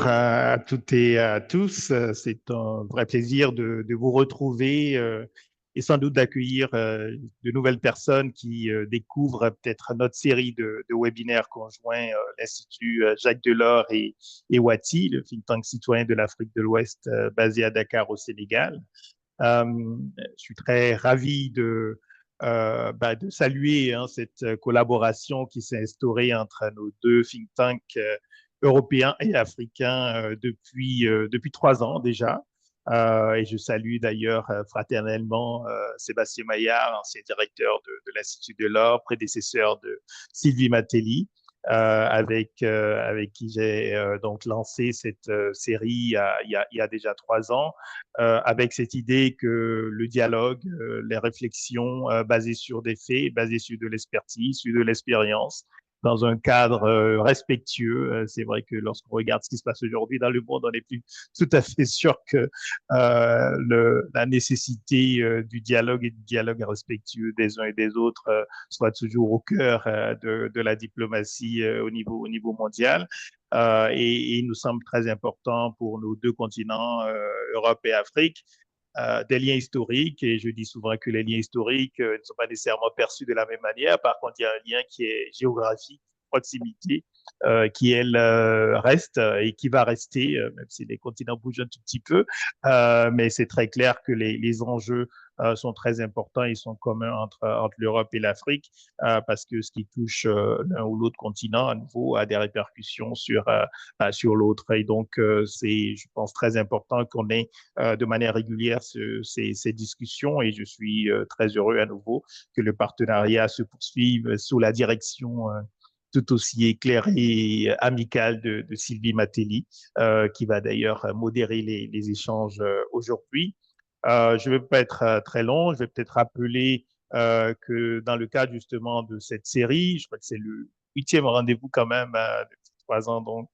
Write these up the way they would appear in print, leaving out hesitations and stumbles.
À toutes et à tous. C'est un vrai plaisir de vous retrouver et sans doute d'accueillir de nouvelles personnes qui découvrent peut-être notre série de webinaires conjoints, l'Institut Jacques Delors et WATI, le think tank citoyen de l'Afrique de l'Ouest basé à Dakar au Sénégal. Je suis très ravi de saluer cette collaboration qui s'est instaurée entre nos deux think tanks européens et africains depuis 3 ans déjà. Et je salue d'ailleurs fraternellement Sébastien Maillard, ancien directeur de l'Institut de l'Or, prédécesseur de Sylvie Matelli, avec qui j'ai donc lancé cette série il y a déjà 3 ans, avec cette idée que le dialogue, les réflexions basées sur des faits, basées sur de l'expertise, sur de l'expérience, dans un cadre respectueux. C'est vrai que lorsqu'on regarde ce qui se passe aujourd'hui dans le monde, on n'est plus tout à fait sûr que la nécessité du dialogue et du dialogue respectueux des uns et des autres soit toujours au cœur de la diplomatie au niveau mondial. Et il nous semble très important pour nos deux continents, Europe et Afrique, des liens historiques. Et je dis souvent que les liens historiques ne sont pas nécessairement perçus de la même manière. Par contre, il y a un lien qui est géographique, proximité, qui, elle, reste et qui va rester, même si les continents bougent un tout petit peu. Mais c'est très clair que les enjeux sont très importants. Ils sont communs entre l'Europe et l'Afrique parce que ce qui touche l'un ou l'autre continent, à nouveau, a des répercussions sur l'autre. Et donc, c'est, je pense, très important qu'on ait de manière régulière ces discussions. Et je suis très heureux à nouveau que le partenariat se poursuive sous la direction tout aussi éclairée et amicale de Sylvie Matelli, qui va d'ailleurs modérer les échanges aujourd'hui. Je ne vais pas être très long. Je vais peut-être rappeler que dans le cadre justement de cette série, je crois que c'est le 8e rendez-vous quand même depuis 3 ans, donc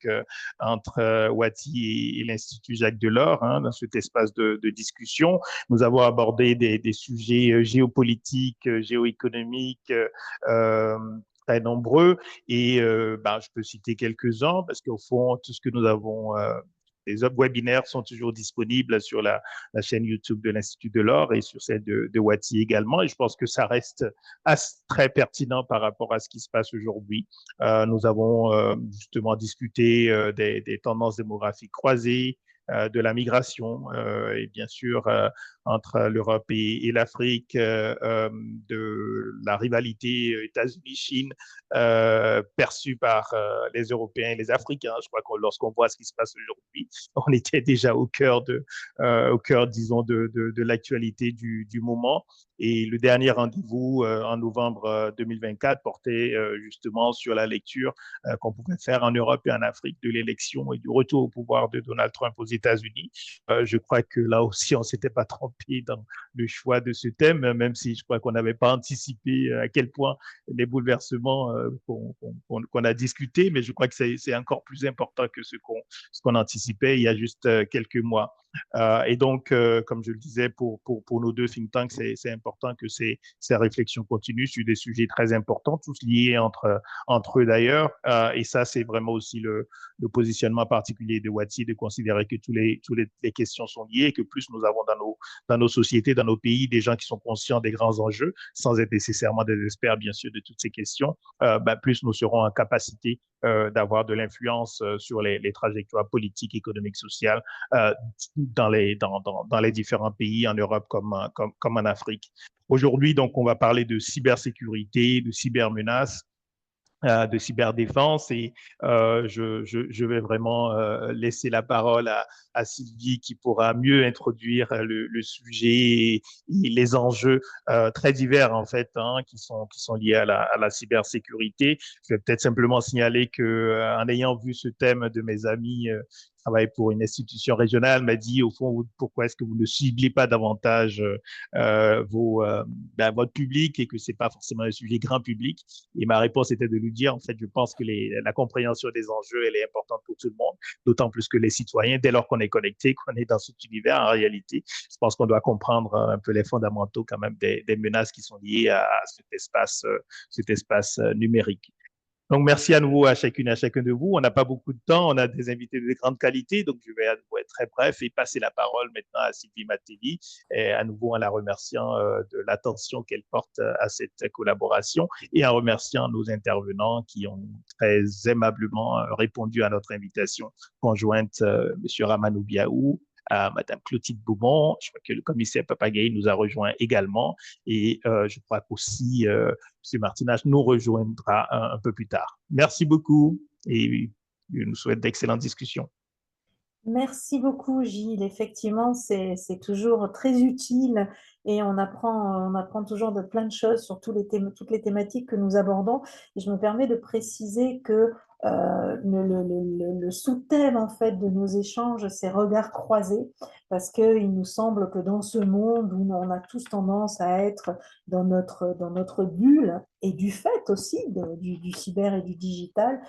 entre Wati et l'Institut Jacques Delors, hein, dans cet espace de discussion. Nous avons abordé des sujets géopolitiques, géoéconomiques, très nombreux. Et je peux citer quelques-uns parce qu'au fond, tout ce que nous avons les webinaires sont toujours disponibles sur la chaîne YouTube de l'Institut de l'Or et sur celle de Wati également. Et je pense que ça reste très pertinent par rapport à ce qui se passe aujourd'hui. Nous avons justement discuté des tendances démographiques croisées, de la migration et bien sûr entre l'Europe et l'Afrique, de la rivalité États-Unis-Chine perçue par les Européens et les Africains. Je crois que lorsqu'on voit ce qui se passe aujourd'hui, on était déjà au cœur, disons, de l'actualité du moment. Et le dernier rendez-vous en novembre 2024 portait justement sur la lecture qu'on pouvait faire en Europe et en Afrique de l'élection et du retour au pouvoir de Donald Trump aux États-Unis. Je crois que là aussi, on ne s'était pas trompé dans le choix de ce thème, même si je crois qu'on n'avait pas anticipé à quel point les bouleversements qu'on a discutés, mais je crois que c'est encore plus important que ce qu'on anticipait il y a juste quelques mois. Et donc, comme je le disais, pour nos deux think tanks, c'est important que ces réflexions continuent sur des sujets très importants, tous liés entre eux d'ailleurs. Et ça, c'est vraiment aussi le positionnement particulier de Wati, de considérer que toutes les questions sont liées et que plus nous avons dans nos sociétés, dans nos pays, des gens qui sont conscients des grands enjeux, sans être nécessairement des experts, bien sûr, de toutes ces questions, plus nous serons en capacité d'avoir de l'influence sur les trajectoires politiques, économiques, sociales dans les différents pays, en Europe comme en Afrique. Aujourd'hui, donc, on va parler de cybersécurité, de cybermenaces, de cyberdéfense et je vais vraiment laisser la parole à Sylvie qui pourra mieux introduire le sujet et les enjeux très divers en fait qui sont liés à la cybersécurité. Je vais peut-être simplement signaler que en ayant vu ce thème de mes amis qui travaillent pour une institution régionale m'a dit au fond pourquoi est-ce que vous ne ciblez pas davantage votre public et que c'est pas forcément un sujet grand public. Et ma réponse était de lui dire, en fait, je pense que la compréhension des enjeux, elle est importante pour tout le monde, d'autant plus que les citoyens, dès lors qu'on est connecté, qu'on est dans cet univers, en réalité, je pense qu'on doit comprendre un peu les fondamentaux quand même des menaces qui sont liées à cet espace numérique. Donc, merci à nouveau à chacune et à chacun de vous. On n'a pas beaucoup de temps, on a des invités de grande qualité, donc je vais à nouveau être très bref et passer la parole maintenant à Sylvie Matelli, et à nouveau en la remerciant de l'attention qu'elle porte à cette collaboration et en remerciant nos intervenants qui ont très aimablement répondu à notre invitation conjointe, M. Ramanou Biaou, à Mme Clotilde Beaumont. Je crois que le commissaire Papagaï nous a rejoint également et je crois qu'aussi M. Martinage nous rejoindra un peu plus tard. Merci beaucoup et je nous souhaite d'excellentes discussions. Merci beaucoup, Gilles. Effectivement, c'est toujours très utile et on apprend toujours de plein de choses sur toutes les thématiques que nous abordons. Et je me permets de préciser que le sous-thème en fait de nos échanges, c'est regards croisés, parce qu'il nous semble que dans ce monde où on a tous tendance à être dans notre bulle, et du fait aussi du cyber et du digital,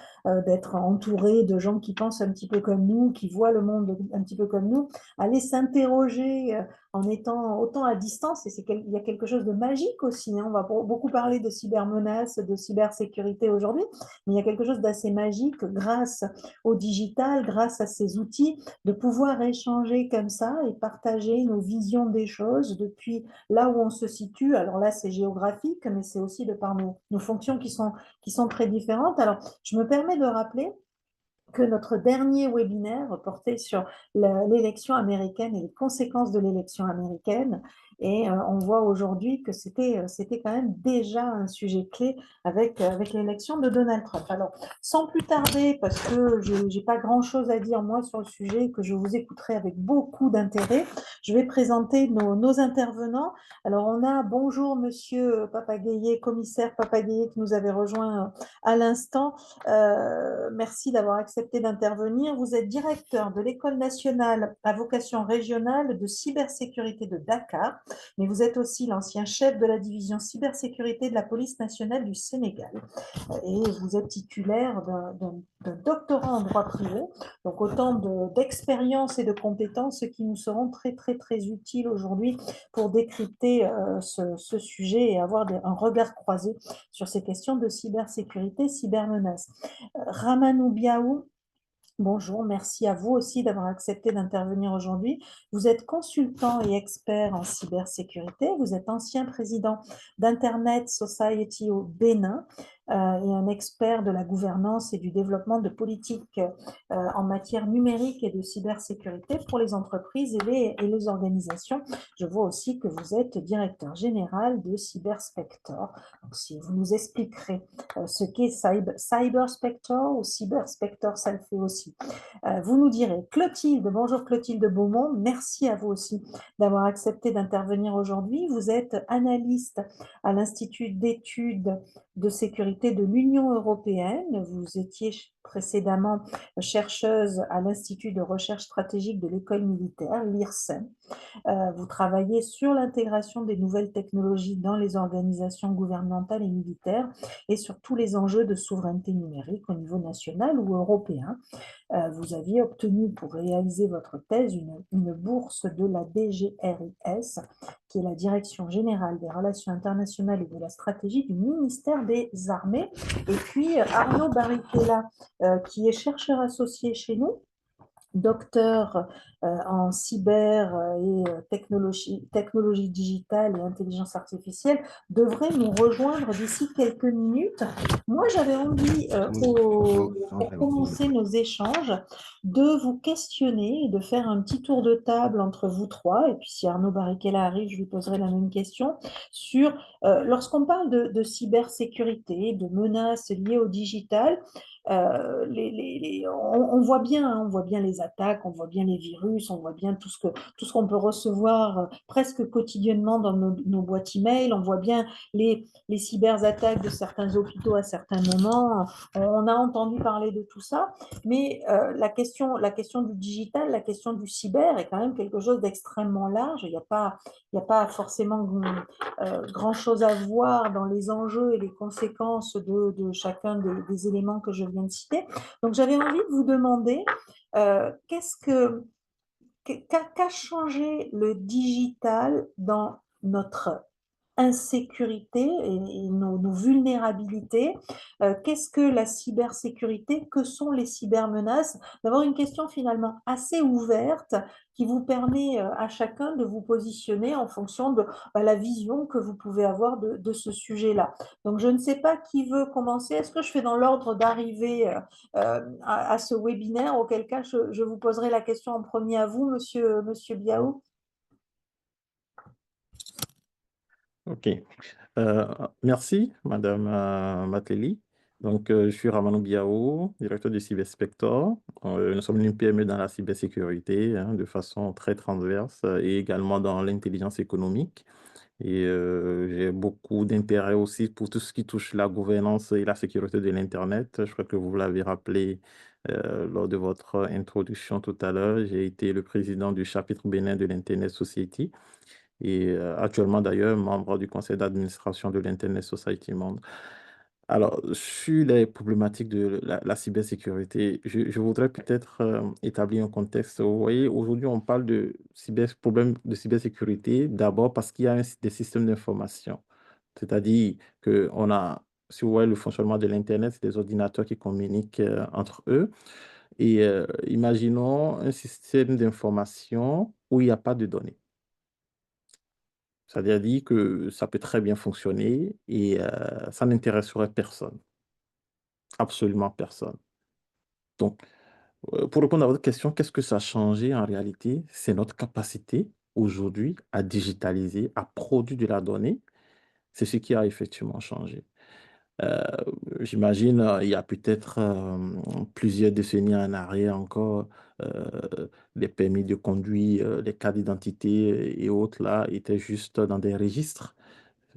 d'être entouré de gens qui pensent un petit peu comme nous, qui voient le monde un petit peu comme nous, aller s'interroger en étant autant à distance, et il y a quelque chose de magique aussi, hein. On va beaucoup parler de cybermenaces, de cybersécurité aujourd'hui, mais il y a quelque chose d'assez magique grâce au digital, grâce à ces outils, de pouvoir échanger comme ça et partager nos visions des choses depuis là où on se situe. Alors là, c'est géographique, mais c'est aussi de par nos fonctions qui sont très différentes. Alors, je me permets de rappeler que notre dernier webinaire portait sur l'élection américaine et les conséquences de l'élection américaine. Et on voit aujourd'hui que c'était quand même déjà un sujet clé avec l'élection de Donald Trump. Alors, sans plus tarder, parce que je n'ai pas grand-chose à dire moi sur le sujet, que je vous écouterai avec beaucoup d'intérêt, je vais présenter nos intervenants. Alors, on a bonjour Monsieur Papagaye, commissaire Papagaye, qui nous avait rejoint à l'instant. Merci d'avoir accepté d'intervenir. Vous êtes directeur de l'École nationale à vocation régionale de cybersécurité de Dakar, mais vous êtes aussi l'ancien chef de la division cybersécurité de la police nationale du Sénégal. Et vous êtes titulaire d'un doctorat en droit privé, donc autant d'expériences et de compétences qui nous seront très, très, très utiles aujourd'hui pour décrypter ce sujet et avoir un regard croisé sur ces questions de cybersécurité, cybermenaces. Ramanou Biaou, bonjour, merci à vous aussi d'avoir accepté d'intervenir aujourd'hui. Vous êtes consultant et expert en cybersécurité. Vous êtes ancien président d'Internet Society au Bénin et un expert de la gouvernance et du développement de politiques en matière numérique et de cybersécurité pour les entreprises et les organisations. Je vois aussi que vous êtes directeur général de Cyberspector. Donc, si vous nous expliquerez ce qu'est Cyberspector ou Cyberspector, ça le fait aussi. Vous nous direz. Clotilde, bonjour Clotilde Beaumont, merci à vous aussi d'avoir accepté d'intervenir aujourd'hui. Vous êtes analyste à l'Institut d'études de sécurité de l'Union européenne. Vous étiez précédemment chercheuse à l'Institut de recherche stratégique de l'école militaire, l'IRSEM. Vous travaillez sur l'intégration des nouvelles technologies dans les organisations gouvernementales et militaires et sur tous les enjeux de souveraineté numérique au niveau national ou européen. Vous aviez obtenu pour réaliser votre thèse une bourse de la DGRIS, qui est la Direction générale des relations internationales et de la stratégie du ministère des Armées. Et puis Arnaud Barricella, qui est chercheur associé chez nous, docteur en cyber et technologie digitale et intelligence artificielle, devrait nous rejoindre d'ici quelques minutes. Moi, j'avais envie, pour commencer nos échanges, de vous questionner et de faire un petit tour de table entre vous trois, et puis si Arnaud Barricella arrive, je lui poserai la même question, sur lorsqu'on parle de cybersécurité, de menaces liées au digital, on voit bien, hein, on voit bien les attaques, on voit bien les virus, on voit bien tout ce qu'on peut recevoir presque quotidiennement dans nos boîtes email, on voit bien les cyberattaques de certains hôpitaux à certains moments. On a entendu parler de tout ça, mais la question du digital, la question du cyber est quand même quelque chose d'extrêmement large. Il n'y a pas forcément grand-chose à voir dans les enjeux et les conséquences de chacun des éléments que je viens de citer. Donc, j'avais envie de vous demander qu'a changé le digital dans notre insécurité et nos vulnérabilités. Qu'est-ce que la cybersécurité? Que sont les cybermenaces? D'avoir une question finalement assez ouverte qui vous permet à chacun de vous positionner en fonction de la vision que vous pouvez avoir de ce sujet-là. Donc, je ne sais pas qui veut commencer. Est-ce que je fais dans l'ordre d'arrivée à ce webinaire, auquel cas je vous poserai la question en premier à vous, monsieur Biaou. OK. Merci, Madame Mateli. Donc, je suis Ramanou Biao, directeur du Cyberspector. Nous sommes une PME dans la cybersécurité, hein, de façon très transverse et également dans l'intelligence économique. Et j'ai beaucoup d'intérêt aussi pour tout ce qui touche la gouvernance et la sécurité de l'Internet. Je crois que vous l'avez rappelé lors de votre introduction tout à l'heure. J'ai été le président du chapitre Bénin de l'Internet Society et actuellement d'ailleurs membre du conseil d'administration de l'Internet Society Monde. Alors, sur les problématiques de la cybersécurité, je voudrais peut-être établir un contexte. Vous voyez, aujourd'hui, on parle de problèmes de cybersécurité d'abord parce qu'il y a des systèmes d'information. C'est-à-dire qu'on a, si vous voyez le fonctionnement de l'Internet, c'est des ordinateurs qui communiquent entre eux. Et imaginons un système d'information où il n'y a pas de données. C'est-à-dire dit que ça peut très bien fonctionner et ça n'intéresserait personne, absolument personne. Donc, pour répondre à votre question, qu'est-ce que ça a changé en réalité? C'est notre capacité aujourd'hui à digitaliser, à produire de la donnée. C'est ce qui a effectivement changé. Euh, J'imagine, il y a peut-être plusieurs décennies en arrière encore, les permis de conduire, les cartes d'identité et autres là étaient juste dans des registres.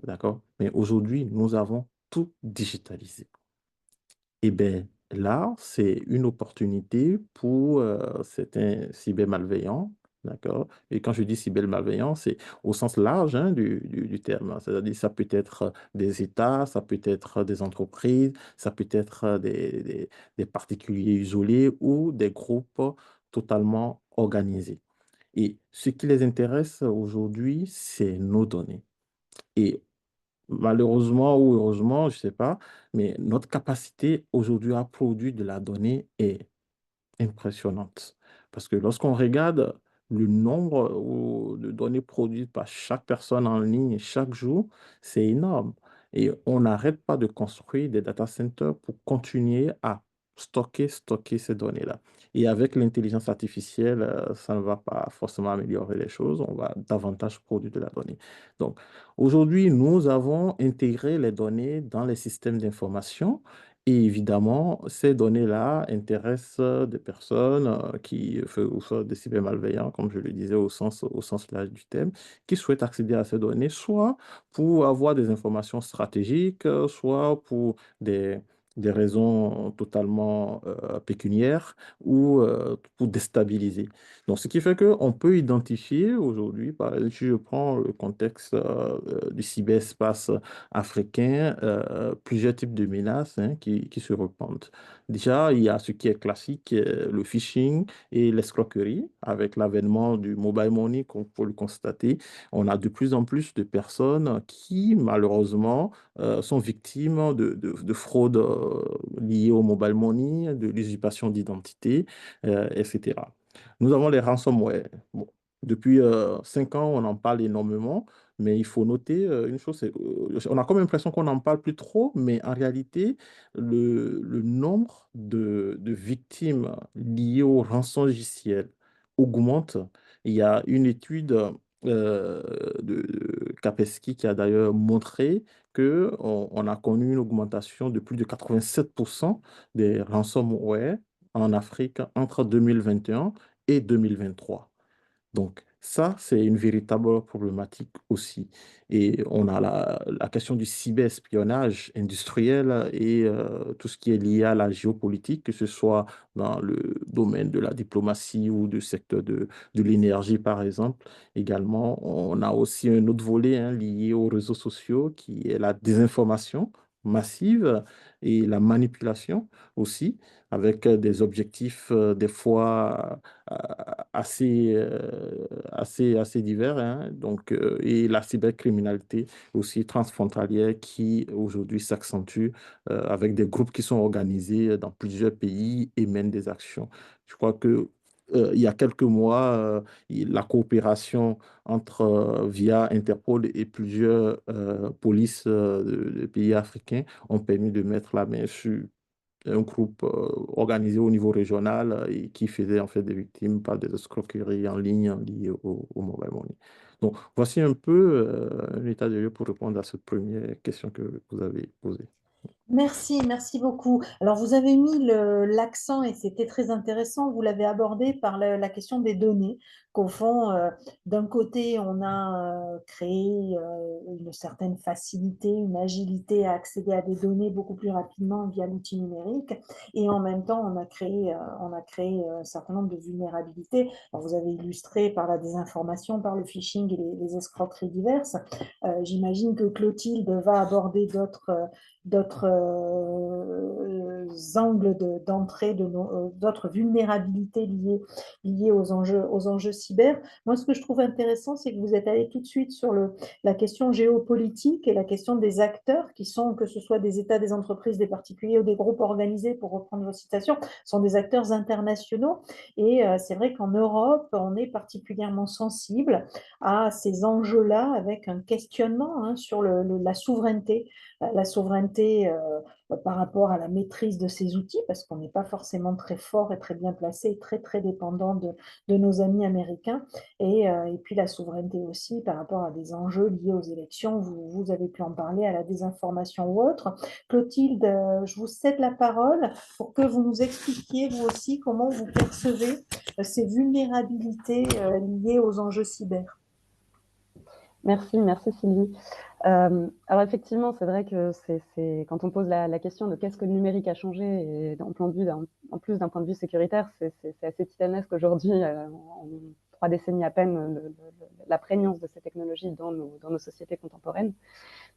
D'accord? Mais aujourd'hui, nous avons tout digitalisé. Et bien là, c'est une opportunité pour certains cybermalveillants. D'accord? Et quand je dis cybermalveillants, c'est au sens large hein, du terme. C'est-à-dire, ça peut être des États, ça peut être des entreprises, ça peut être des particuliers isolés ou des groupes totalement organisés. Et ce qui les intéresse aujourd'hui, c'est nos données. Et malheureusement ou heureusement, je ne sais pas, mais notre capacité aujourd'hui à produire de la donnée est impressionnante. Parce que lorsqu'on regarde le nombre de données produites par chaque personne en ligne chaque jour, c'est énorme. Et on n'arrête pas de construire des data centers pour continuer à stocker ces données-là. Et avec l'intelligence artificielle, ça ne va pas forcément améliorer les choses, on va davantage produire de la donnée. Donc, aujourd'hui, nous avons intégré les données dans les systèmes d'information et évidemment, ces données-là intéressent des personnes ou soit des cybermalveillants, comme je le disais au sens large du thème, qui souhaitent accéder à ces données, soit pour avoir des informations stratégiques, soit pour des raisons totalement pécuniaires ou pour déstabiliser. Donc, ce qui fait qu'on peut identifier aujourd'hui, par exemple, si je prends le contexte du cyberespace africain, plusieurs types de menaces hein, qui se répandent. Déjà, il y a ce qui est classique, le phishing et l'escroquerie. Avec l'avènement du mobile money, comme on peut le constater, on a de plus en plus de personnes qui, malheureusement, sont victimes de fraudes liées au mobile money, de l'usurpation d'identité, etc. Nous avons les ransomware. Bon, depuis 5 ans, on en parle énormément. Mais il faut noter une chose, on a comme l'impression qu'on n'en parle plus trop, mais en réalité, le nombre de victimes liées au rançongiciel augmente. Il y a une étude de Kaspersky qui a d'ailleurs montré qu'on a connu une augmentation de plus de 87% des ransomware en Afrique entre 2021 et 2023. Donc, ça, c'est une véritable problématique aussi. Et on a la question du cyberespionnage industriel et tout ce qui est lié à la géopolitique, que ce soit dans le domaine de la diplomatie ou du secteur de l'énergie, par exemple. Également, on a aussi un autre volet hein, lié aux réseaux sociaux qui est la désinformation massive et la manipulation aussi, avec des objectifs des fois assez, assez divers, hein. Donc, et la cybercriminalité aussi transfrontalière qui aujourd'hui s'accentue avec des groupes qui sont organisés dans plusieurs pays et mènent des actions. Je crois que il y a quelques mois, la coopération via Interpol et plusieurs polices de pays africains ont permis de mettre la main sur un groupe organisé au niveau régional et qui faisait en fait des victimes par des escroqueries en ligne liées au mobile money. Donc, voici un peu un état de lieu pour répondre à cette première question que vous avez posée. Merci, merci beaucoup. Alors, vous avez mis l'accent, et c'était très intéressant, vous l'avez abordé par la question des données, qu'au fond, d'un côté, on a créé une certaine facilité, une agilité à accéder à des données beaucoup plus rapidement via l'outil numérique, et en même temps, on a créé un certain nombre de vulnérabilités. Alors, vous avez illustré par la désinformation, par le phishing et les escroqueries diverses. J'imagine que Clotilde va aborder d'autres angles d'entrée, d'autres vulnérabilités liées aux enjeux cyber. Moi, ce que je trouve intéressant, c'est que vous êtes allé tout de suite sur la question géopolitique et la question des acteurs qui sont, que ce soit des États, des entreprises, des particuliers ou des groupes organisés, pour reprendre vos citations, sont des acteurs internationaux. Et c'est vrai qu'en Europe, on est particulièrement sensible à ces enjeux-là avec un questionnement sur la souveraineté par rapport à la maîtrise de ces outils, parce qu'on n'est pas forcément très fort et très bien placé, très, très dépendant de nos amis américains, et puis la souveraineté aussi par rapport à des enjeux liés aux élections. Vous avez pu en parler, à la désinformation ou autre. Clotilde, je vous cède la parole pour que vous nous expliquiez, vous aussi, comment vous percevez ces vulnérabilités liées aux enjeux cyber. Merci Sylvie. Alors effectivement, c'est vrai que quand on pose la question de qu'est-ce que le numérique a changé, et en plus d'un point de vue sécuritaire, c'est assez titanesque aujourd'hui, en 3 décennies à peine, la prégnance de ces technologies dans nos sociétés contemporaines.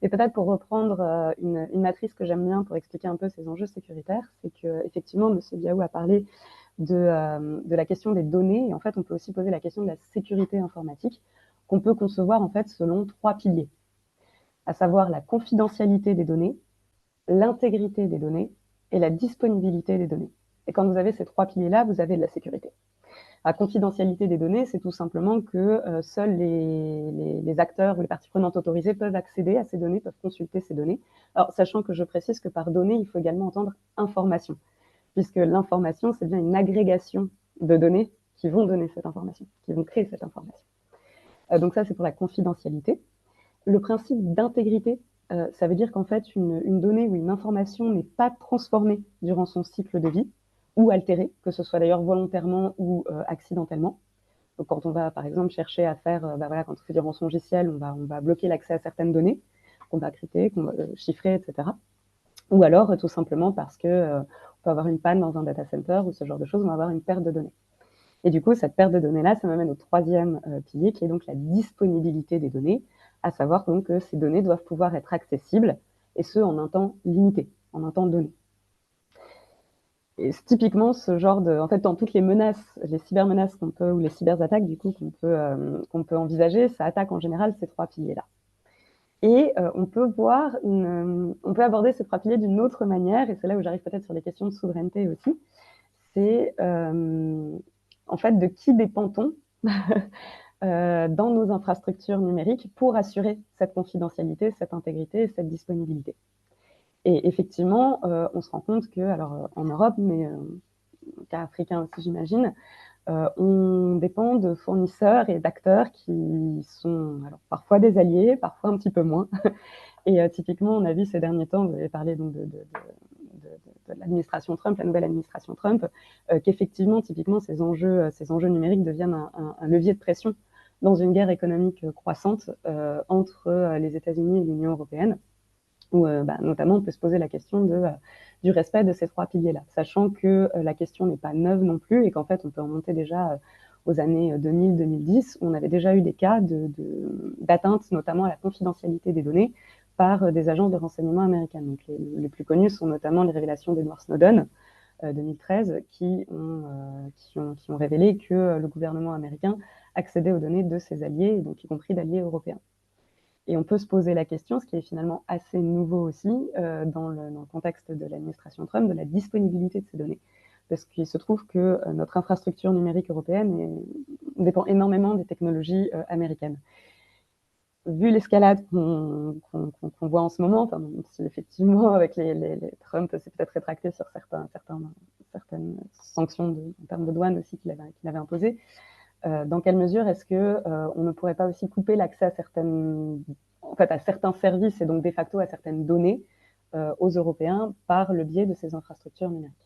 Et peut-être pour reprendre une matrice que j'aime bien pour expliquer un peu ces enjeux sécuritaires, c'est que effectivement, M. Biaou a parlé de la question des données, et en fait, on peut aussi poser la question de la sécurité informatique, qu'on peut concevoir en fait selon 3 piliers, à savoir la confidentialité des données, l'intégrité des données et la disponibilité des données. Et quand vous avez ces 3 piliers-là, vous avez de la sécurité. La confidentialité des données, c'est tout simplement que seuls les acteurs ou les parties prenantes autorisées peuvent accéder à ces données, peuvent consulter ces données. Alors, sachant que je précise que par données, il faut également entendre information, puisque l'information, c'est bien une agrégation de données qui vont donner cette information, qui vont créer cette information. Donc ça, c'est pour la confidentialité. Le principe d'intégrité, ça veut dire qu'en fait, une donnée ou une information n'est pas transformée durant son cycle de vie ou altérée, que ce soit d'ailleurs volontairement ou accidentellement. Donc, quand on va, par exemple, chercher à faire, quand on fait du rançongiciel, on va bloquer l'accès à certaines données qu'on va crypter, qu'on va chiffrer, etc. Ou alors, tout simplement parce qu'on peut avoir une panne dans un data center ou ce genre de choses, on va avoir une perte de données. Et du coup, cette perte de données-là, ça m'amène au 3e pilier, qui est donc la disponibilité des données, à savoir donc que ces données doivent pouvoir être accessibles, et ce, en un temps limité, en un temps donné. Et typiquement, ce genre en fait, dans toutes les menaces, les cybermenaces ou les cyberattaques, du coup, qu'on peut envisager, ça attaque en général ces 3 piliers-là. Et on peut aborder ces 3 piliers d'une autre manière, et c'est là où j'arrive peut-être sur les questions de souveraineté aussi, c'est en fait, de qui dépend-on dans nos infrastructures numériques pour assurer cette confidentialité, cette intégrité et cette disponibilité. Et effectivement, on se rend compte que, alors en Europe, mais cas africain aussi, j'imagine, on dépend de fournisseurs et d'acteurs qui sont alors, parfois des alliés, parfois un petit peu moins. Et typiquement, on a vu ces derniers temps, vous avez parlé donc de l'administration Trump, la nouvelle administration Trump, qu'effectivement, typiquement, ces enjeux numériques deviennent un levier de pression dans une guerre économique croissante entre les États-Unis et l'Union européenne, où notamment on peut se poser la question du respect de ces 3 piliers-là, sachant que la question n'est pas neuve non plus et qu'en fait, on peut remonter déjà aux années 2000-2010, où on avait déjà eu des cas d'atteinte, notamment à la confidentialité des données, par des agences de renseignement américaines. Donc, les plus connus sont notamment les révélations d'Edward Snowden, 2013, qui ont révélé que le gouvernement américain accéder aux données de ses alliés, et donc y compris d'alliés européens. Et on peut se poser la question, ce qui est finalement assez nouveau aussi dans le contexte de l'administration Trump, de la disponibilité de ces données. Parce qu'il se trouve que notre infrastructure numérique européenne dépend énormément des technologies américaines. Vu l'escalade qu'on voit en ce moment, enfin, si effectivement avec les Trump s'est peut-être rétracté sur certaines sanctions en termes de douane aussi qu'il avait imposées, dans quelle mesure est-ce qu'on ne pourrait pas aussi couper l'accès à certains services et donc de facto à certaines données aux Européens par le biais de ces infrastructures numériques?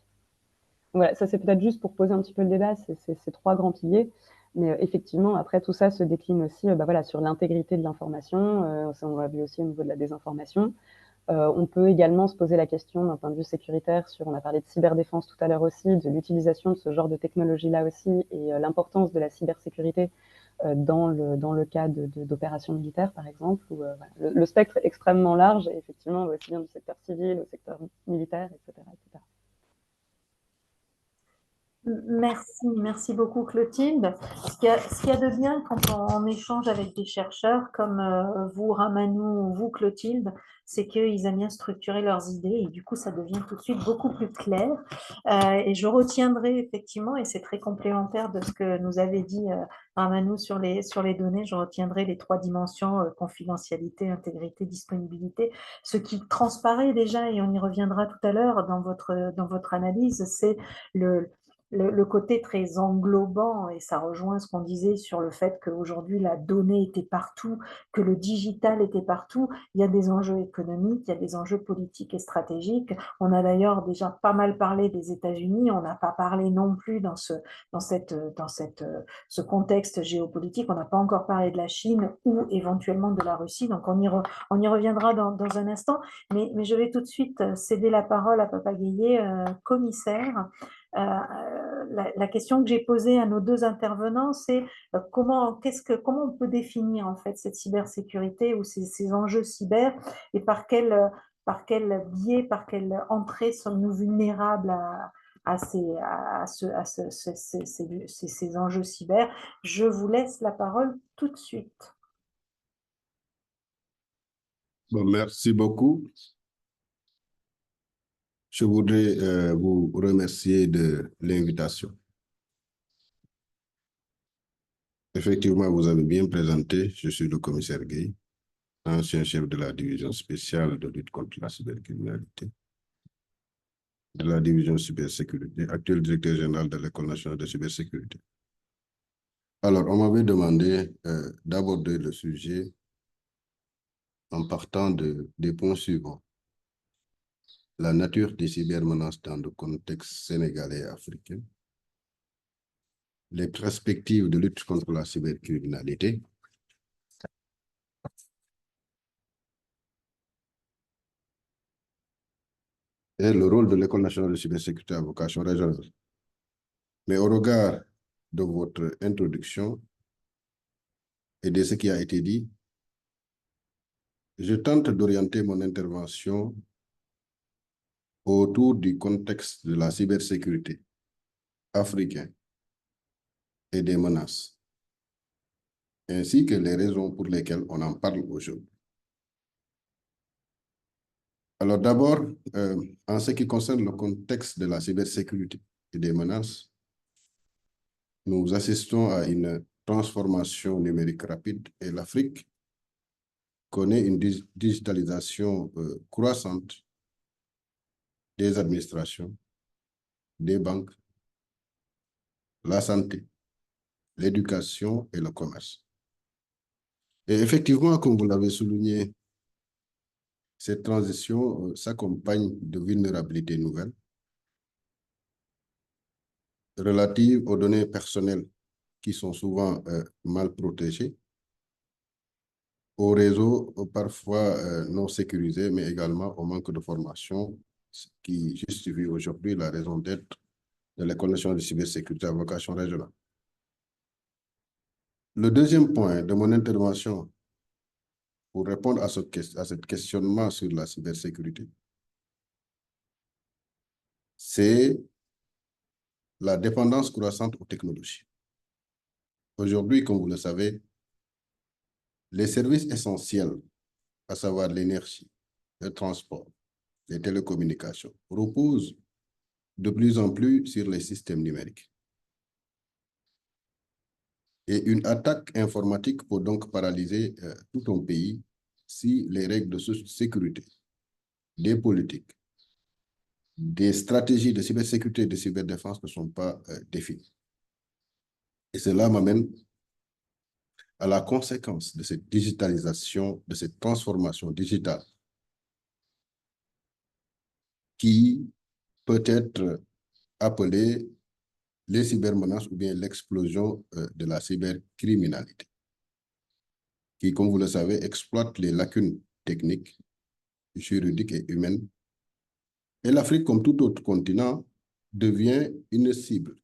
Voilà, ça c'est peut-être juste pour poser un petit peu le débat, ces trois grands piliers. Mais effectivement, après, tout ça se décline aussi voilà, sur l'intégrité de l'information. Ça, on l'a vu aussi au niveau de la désinformation. On peut également se poser la question d'un point de vue sécuritaire on a parlé de cyberdéfense tout à l'heure aussi, de l'utilisation de ce genre de technologie-là aussi, et l'importance de la cybersécurité dans le cas d'opérations militaires, par exemple, où voilà, le spectre est extrêmement large, et effectivement, aussi bien du secteur civil au secteur militaire, etc. etc. Merci beaucoup Clotilde. Ce qu'il y a de bien quand on échange avec des chercheurs comme vous, Ramanou, ou vous, Clotilde, c'est qu'ils aiment bien structurer leurs idées et du coup, ça devient tout de suite beaucoup plus clair. Et je retiendrai effectivement, et c'est très complémentaire de ce que nous avait dit Ramanou sur les données, je retiendrai les trois dimensions, confidentialité, intégrité, disponibilité. Ce qui transparaît déjà, et on y reviendra tout à l'heure dans votre analyse, c'est le côté très englobant, et ça rejoint ce qu'on disait sur le fait qu'aujourd'hui la donnée était partout, que le digital était partout. Il y a des enjeux économiques, il y a des enjeux politiques et stratégiques. On a d'ailleurs déjà pas mal parlé des États-Unis, on n'a pas parlé non plus dans ce contexte géopolitique, on n'a pas encore parlé de la Chine ou éventuellement de la Russie, donc on y reviendra dans un instant, mais je vais tout de suite céder la parole à Papa Guillet, commissaire. La question que j'ai posée à nos deux intervenants, c'est comment on peut définir en fait cette cybersécurité ou ces enjeux cyber, et par quel biais, par quelle entrée sommes-nous vulnérables à ces enjeux cyber. Je vous laisse la parole tout de suite. Bon, merci beaucoup. Je voudrais vous remercier de l'invitation. Effectivement, vous avez bien présenté. Je suis le commissaire Gueye, ancien chef de la division spéciale de lutte contre la cybercriminalité, de la division cybersécurité, actuel directeur général de l'École nationale de cybersécurité. Alors, on m'avait demandé d'aborder le sujet en partant des points suivants. La nature des cybermenaces dans le contexte sénégalais et africain, les perspectives de lutte contre la cybercriminalité, et le rôle de l'École nationale de cybersécurité à vocation régionale. Mais au regard de votre introduction et de ce qui a été dit, je tente d'orienter mon intervention autour du contexte de la cybersécurité africain et des menaces, ainsi que les raisons pour lesquelles on en parle aujourd'hui. Alors d'abord, en ce qui concerne le contexte de la cybersécurité et des menaces, nous assistons à une transformation numérique rapide et l'Afrique connaît une digitalisation croissante des administrations, des banques, la santé, l'éducation et le commerce. Et effectivement, comme vous l'avez souligné, cette transition s'accompagne de vulnérabilités nouvelles relatives aux données personnelles qui sont souvent mal protégées, aux réseaux parfois non sécurisés, mais également au manque de formation, ce qui justifie aujourd'hui la raison d'être de l'École nationale de cybersécurité à vocation régionale. Le deuxième point de mon intervention, pour répondre à ce questionnement sur la cybersécurité, c'est la dépendance croissante aux technologies. Aujourd'hui, comme vous le savez, les services essentiels, à savoir l'énergie, le transport, les télécommunications, reposent de plus en plus sur les systèmes numériques. Et une attaque informatique peut donc paralyser tout un pays si les règles de sécurité, des politiques, des stratégies de cybersécurité et de cyberdéfense ne sont pas définies. Et cela m'amène à la conséquence de cette digitalisation, de cette transformation digitale qui peut être appelée les cybermenaces ou bien l'explosion de la cybercriminalité, qui, comme vous le savez, exploite les lacunes techniques, juridiques et humaines. Et l'Afrique, comme tout autre continent, devient une cible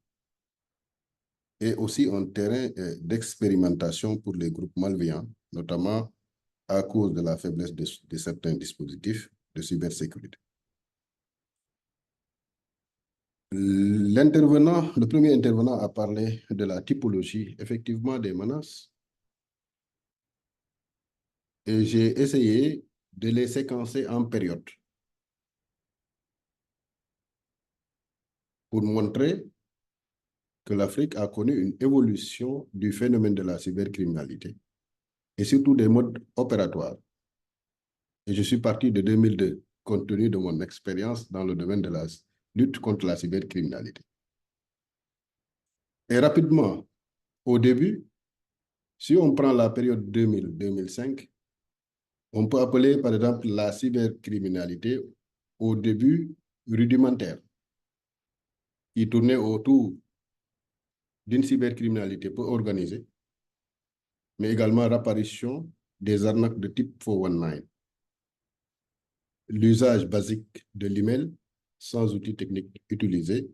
et aussi un terrain d'expérimentation pour les groupes malveillants, notamment à cause de la faiblesse de certains dispositifs de cybersécurité. Le premier intervenant a parlé de la typologie, effectivement, des menaces. Et j'ai essayé de les séquencer en périodes pour montrer que l'Afrique a connu une évolution du phénomène de la cybercriminalité et surtout des modes opératoires. Et je suis parti de 2002, compte tenu de mon expérience dans le domaine de la lutte contre la cybercriminalité. Et rapidement, au début, si on prend la période 2000-2005, on peut appeler par exemple la cybercriminalité au début rudimentaire, qui tournait autour d'une cybercriminalité peu organisée, mais également l'apparition des arnaques de type 419, l'usage basique de l'email sans outils techniques utilisés,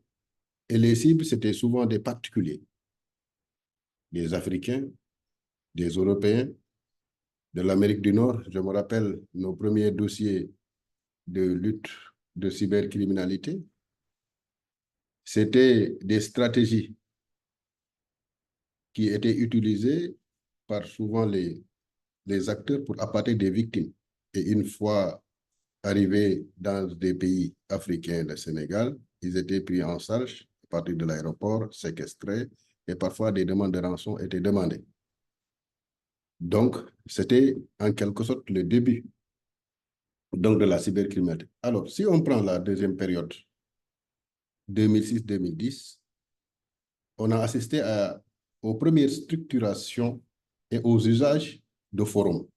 et les cibles, c'était souvent des particuliers, des Africains, des Européens, de l'Amérique du Nord. Je me rappelle nos premiers dossiers de lutte de cybercriminalité. C'était des stratégies qui étaient utilisées par souvent les acteurs pour appâter des victimes. Et une fois arrivés dans des pays africains, le Sénégal, ils étaient pris en charge à partir de l'aéroport, séquestrés, et parfois des demandes de rançon étaient demandées. Donc, c'était en quelque sorte le début donc, de la cybercriminalité. Alors, si on prend la deuxième période, 2006-2010, on a assisté aux premières structurations et aux usages de forums,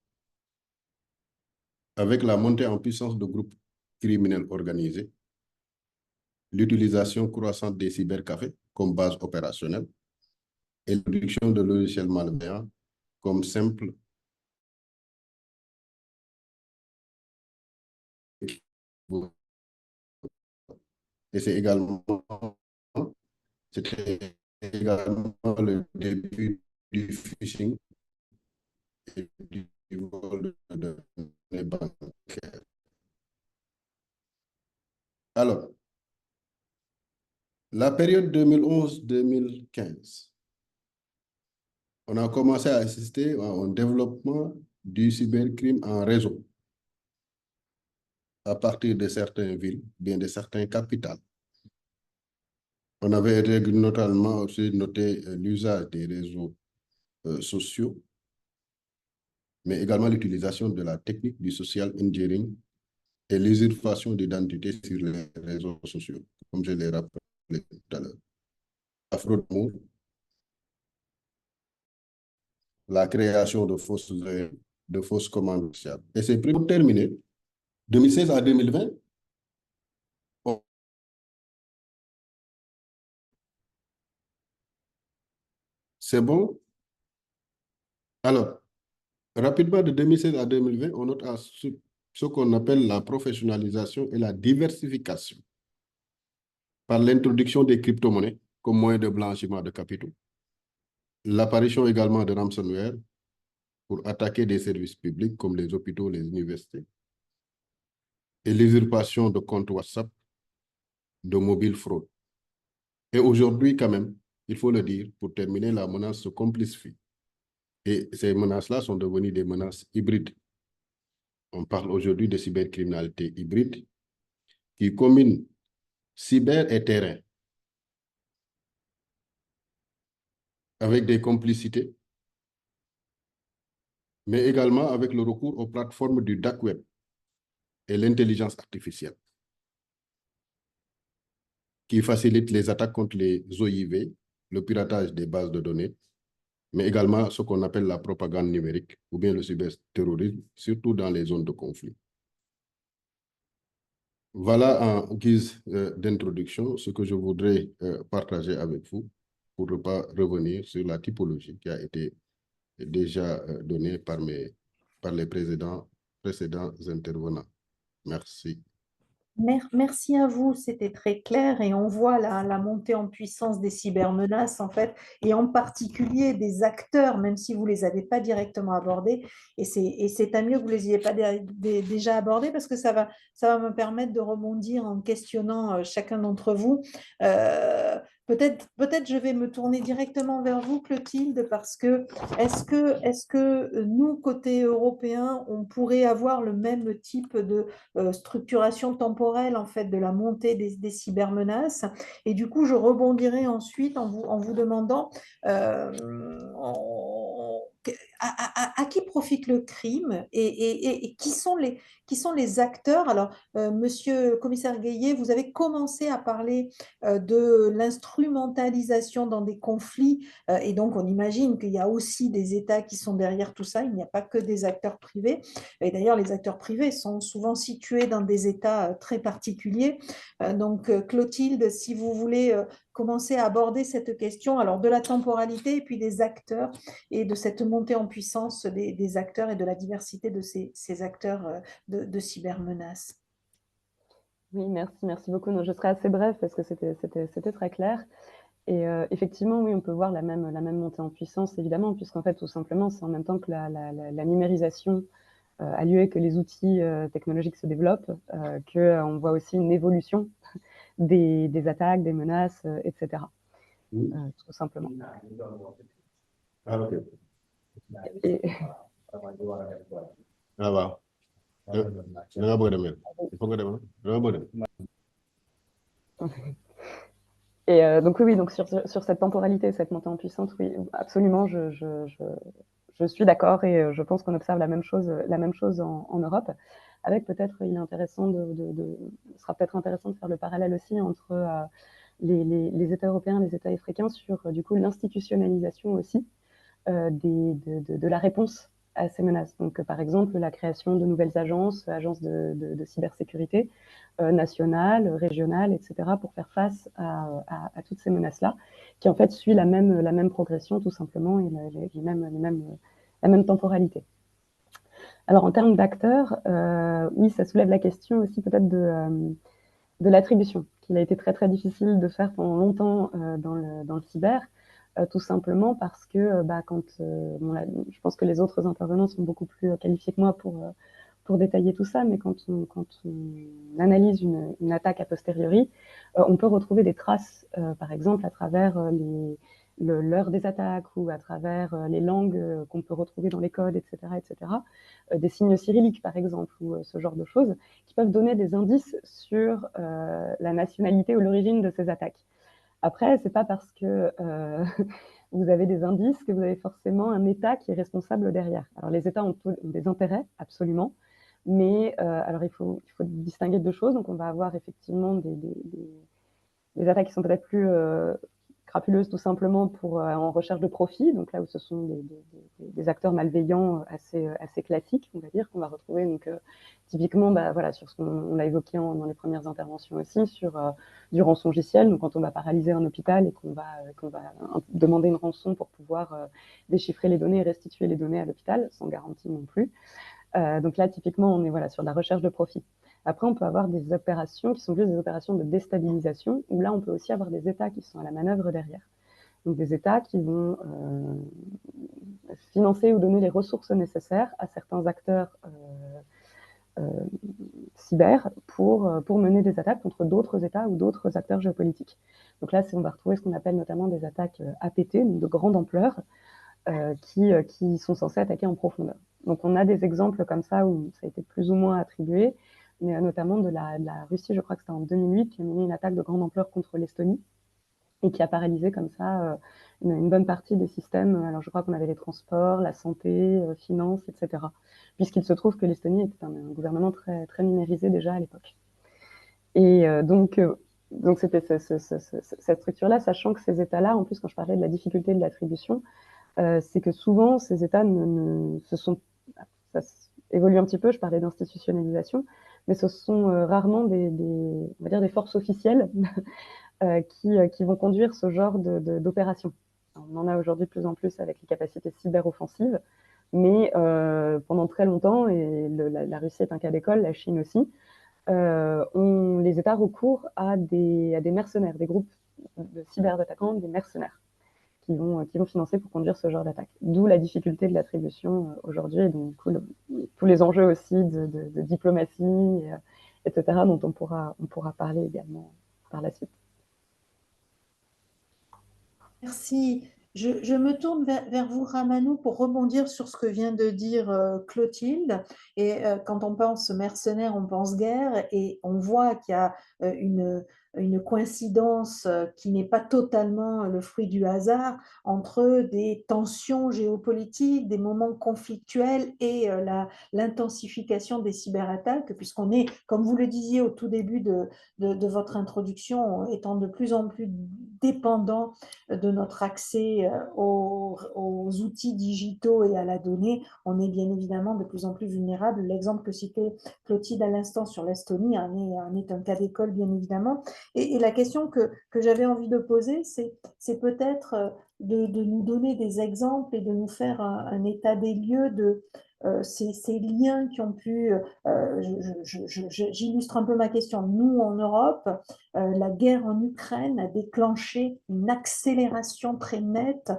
avec la montée en puissance de groupes criminels organisés, l'utilisation croissante des cybercafés comme base opérationnelle et l'introduction de logiciels malveillants comme simple et c'était également le début du phishing et du vol de données bancaires. Alors, la période 2011-2015, on a commencé à assister au développement du cybercrime en réseau à partir de certaines villes, bien de certains capitales. On avait notamment aussi noté l'usage des réseaux sociaux, mais également l'utilisation de la technique du social engineering et l'usurpation d'identité sur les réseaux sociaux, comme je l'ai rappelé tout à l'heure. La fraude, la création de fausses commandes. Et c'est pour terminer, 2016 à 2020, c'est bon. Alors, rapidement, de 2016 à 2020, on note ce qu'on appelle la professionnalisation et la diversification par l'introduction des crypto-monnaies comme moyen de blanchiment de capitaux, l'apparition également de ransomware pour attaquer des services publics comme les hôpitaux, les universités, et l'usurpation de comptes WhatsApp, de mobile fraude. Et aujourd'hui, quand même, il faut le dire, pour terminer, la menace se complexifie. Et ces menaces-là sont devenues des menaces hybrides. On parle aujourd'hui de cybercriminalité hybride qui combine cyber et terrain avec des complicités, mais également avec le recours aux plateformes du dark web et l'intelligence artificielle qui facilitent les attaques contre les OIV, le piratage des bases de données, mais également ce qu'on appelle la propagande numérique ou bien le cyberterrorisme, surtout dans les zones de conflit. Voilà en guise d'introduction ce que je voudrais partager avec vous pour ne pas revenir sur la typologie qui a été déjà donnée par les précédents intervenants. Merci. Merci à vous, c'était très clair et on voit la montée en puissance des cybermenaces en fait, et en particulier des acteurs, même si vous ne les avez pas directement abordés. Et c'est tant mieux que vous ne les ayez pas déjà abordés parce que ça va me permettre de rebondir en questionnant chacun d'entre vous. Peut-être je vais me tourner directement vers vous, Clotilde, parce que est-ce que nous, côté européen, on pourrait avoir le même type de structuration temporelle en fait de la montée des cybermenaces. Et du coup, je rebondirai ensuite en vous demandant à qui profite le crime et qui sont les acteurs. Alors, monsieur le commissaire Gaillet, vous avez commencé à parler de l'instrumentalisation dans des conflits et donc on imagine qu'il y a aussi des États qui sont derrière tout ça, il n'y a pas que des acteurs privés. Et d'ailleurs, les acteurs privés sont souvent situés dans des États très particuliers. Donc, Clotilde, si vous voulez commencer à aborder cette question, alors de la temporalité et puis des acteurs et de cette montée en puissance des acteurs et de la diversité de ces acteurs de cybermenaces. Oui, merci beaucoup. Non, je serai assez bref parce que c'était très clair. Et effectivement, oui, on peut voir la même montée en puissance, évidemment, puisqu'en fait, tout simplement, c'est en même temps que la numérisation a lieu et que les outils technologiques se développent, qu'on voit aussi une évolution des attaques, des menaces, etc. Tout simplement. Ah, ok. Et, Ah, va. et donc oui, donc sur cette temporalité, cette montée en puissance, oui, absolument, je suis d'accord et je pense qu'on observe la même chose en Europe. Avec peut-être, il est intéressant ce sera peut-être intéressant de faire le parallèle aussi entre les États européens, les États africains sur du coup l'institutionnalisation aussi de la réponse à ces menaces. Donc, par exemple, la création de nouvelles agences de cybersécurité nationales, régionales, etc., pour faire face à toutes ces menaces-là, qui en fait suit la même progression tout simplement et la même temporalité. Alors, en termes d'acteurs, oui, ça soulève la question aussi peut-être de l'attribution, qu'il a été très très difficile de faire pendant longtemps dans le cyber, tout simplement parce que je pense que les autres intervenants sont beaucoup plus qualifiés que moi pour détailler tout ça, mais quand on analyse une attaque a posteriori, on peut retrouver des traces, par exemple, à travers l'heure des attaques ou à travers les langues qu'on peut retrouver dans les codes, etc., des signes cyrilliques, par exemple, ou ce genre de choses, qui peuvent donner des indices sur la nationalité ou l'origine de ces attaques. Après, c'est pas parce que vous avez des indices que vous avez forcément un État qui est responsable derrière. Alors, les États ont des intérêts, absolument, mais alors il faut distinguer deux choses. Donc, on va avoir effectivement des attaques qui sont peut-être plus crapuleuses tout simplement en recherche de profit, donc là où ce sont des acteurs malveillants assez classiques, on va dire, qu'on va retrouver donc, typiquement voilà, sur ce qu'on l'a évoqué dans les premières interventions aussi, sur du rançongiciel, donc quand on va paralyser un hôpital et qu'on va demander une rançon pour pouvoir déchiffrer les données et restituer les données à l'hôpital, sans garantie non plus. Donc là, typiquement, on est voilà, sur la recherche de profit. Après, on peut avoir des opérations qui sont plus des opérations de déstabilisation, où là, on peut aussi avoir des États qui sont à la manœuvre derrière. Donc des États qui vont financer ou donner les ressources nécessaires à certains acteurs cyber pour mener des attaques contre d'autres États ou d'autres acteurs géopolitiques. Donc là, on va retrouver ce qu'on appelle notamment des attaques APT, donc de grande ampleur, qui sont censées attaquer en profondeur. Donc on a des exemples comme ça où ça a été plus ou moins attribué, mais notamment de la Russie, je crois que c'était en 2008, qui a mené une attaque de grande ampleur contre l'Estonie et qui a paralysé comme ça une bonne partie des systèmes. Alors je crois qu'on avait les transports, la santé, finances, etc. Puisqu'il se trouve que l'Estonie était un gouvernement très, très numérisé déjà à l'époque. Et donc c'était cette structure-là, sachant que ces États-là, en plus quand je parlais de la difficulté de l'attribution, c'est que souvent ces États ça évolue un petit peu, je parlais d'institutionnalisation, mais ce sont rarement on va dire des forces officielles qui vont conduire ce genre d'opération. On en a aujourd'hui de plus en plus avec les capacités cyber-offensives, mais pendant très longtemps, et la Russie est un cas d'école, la Chine aussi, les États recourent à des mercenaires, des groupes de cyberattaquants, des mercenaires qui vont financer pour conduire ce genre d'attaque. D'où la difficulté de l'attribution aujourd'hui, et donc tous les enjeux aussi de diplomatie, etc., dont on pourra parler également par la suite. Merci. Je me tourne vers vous, Ramanou, pour rebondir sur ce que vient de dire Clotilde. Et quand on pense mercenaires, on pense guerre, et on voit qu'il y a une coïncidence qui n'est pas totalement le fruit du hasard entre des tensions géopolitiques, des moments conflictuels et l'intensification des cyberattaques, puisqu'on est, comme vous le disiez au tout début de votre introduction, étant de plus en plus dépendant de notre accès aux outils digitaux et à la donnée, on est bien évidemment de plus en plus vulnérable. L'exemple que citait Clotilde à l'instant sur l'Estonie en est un cas d'école, bien évidemment. Et la question que j'avais envie de poser, c'est peut-être de nous donner des exemples et de nous faire un état des lieux de ces liens qui ont pu... J'illustre un peu ma question. Nous, en Europe, la guerre en Ukraine a déclenché une accélération très nette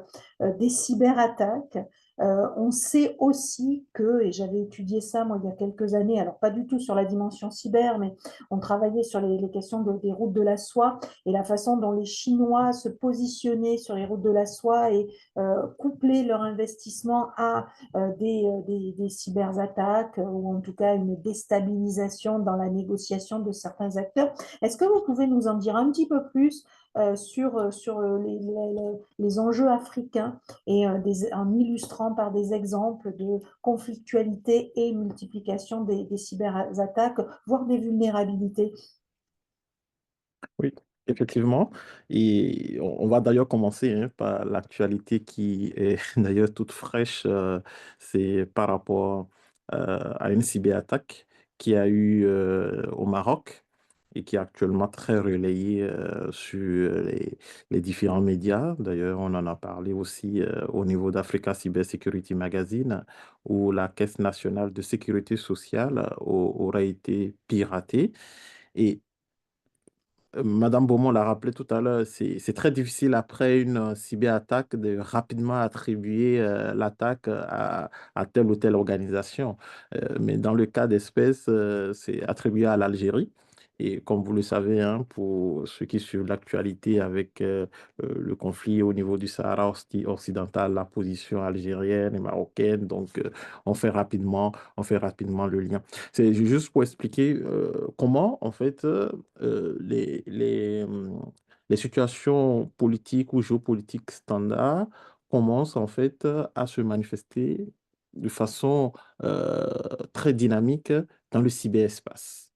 des cyberattaques. On sait aussi que, et j'avais étudié ça moi il y a quelques années, alors pas du tout sur la dimension cyber, mais on travaillait sur les questions des routes de la soie et la façon dont les Chinois se positionnaient sur les routes de la soie et coupler leur investissement à des cyberattaques ou en tout cas une déstabilisation dans la négociation de certains acteurs. Est-ce que vous pouvez nous en dire un petit peu plus sur les enjeux africains et en illustrant par des exemples de conflictualité et multiplication des cyberattaques, voire des vulnérabilités? Oui, effectivement. Et on va d'ailleurs commencer par l'actualité qui est d'ailleurs toute fraîche. C'est par rapport à une cyberattaque qui a eu au Maroc et qui est actuellement très relayée sur les différents médias. D'ailleurs, on en a parlé aussi au niveau d'Africa Cyber Security Magazine, où la Caisse nationale de sécurité sociale aurait été piratée. Et Madame Beaumont l'a rappelé tout à l'heure, c'est très difficile après une cyberattaque de rapidement attribuer l'attaque à telle ou telle organisation. Mais dans le cas d'espèce, c'est attribué à l'Algérie. Et comme vous le savez, hein, pour ceux qui suivent l'actualité avec le conflit au niveau du Sahara occidental, la position algérienne et marocaine, donc on fait rapidement le lien. C'est juste pour expliquer comment, en fait, les situations politiques ou géopolitiques standards commencent, en fait, à se manifester de façon euh, très dynamique dans le cyberespace.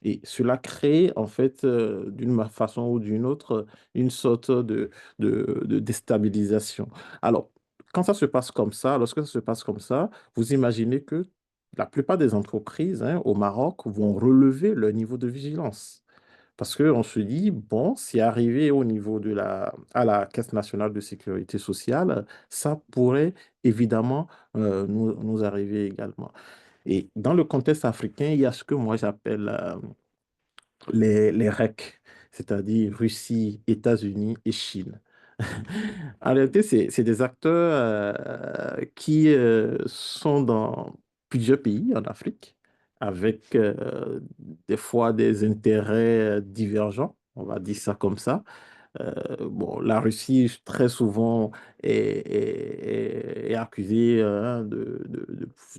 Et cela crée, en fait, d'une façon ou d'une autre, une sorte de déstabilisation. Alors, quand ça se passe comme ça, lorsque ça se passe comme ça, vous imaginez que la plupart des entreprises au Maroc vont relever leur niveau de vigilance. Parce qu'on se dit, bon, si arrivé au niveau à la Caisse nationale de sécurité sociale, ça pourrait évidemment nous arriver également. Et dans le contexte africain, il y a ce que moi j'appelle les REC, c'est-à-dire Russie, États-Unis et Chine. En réalité, c'est des acteurs qui sont dans plusieurs pays en Afrique, avec des fois des intérêts divergents, on va dire ça comme ça. Bon, la Russie, très souvent, est accusée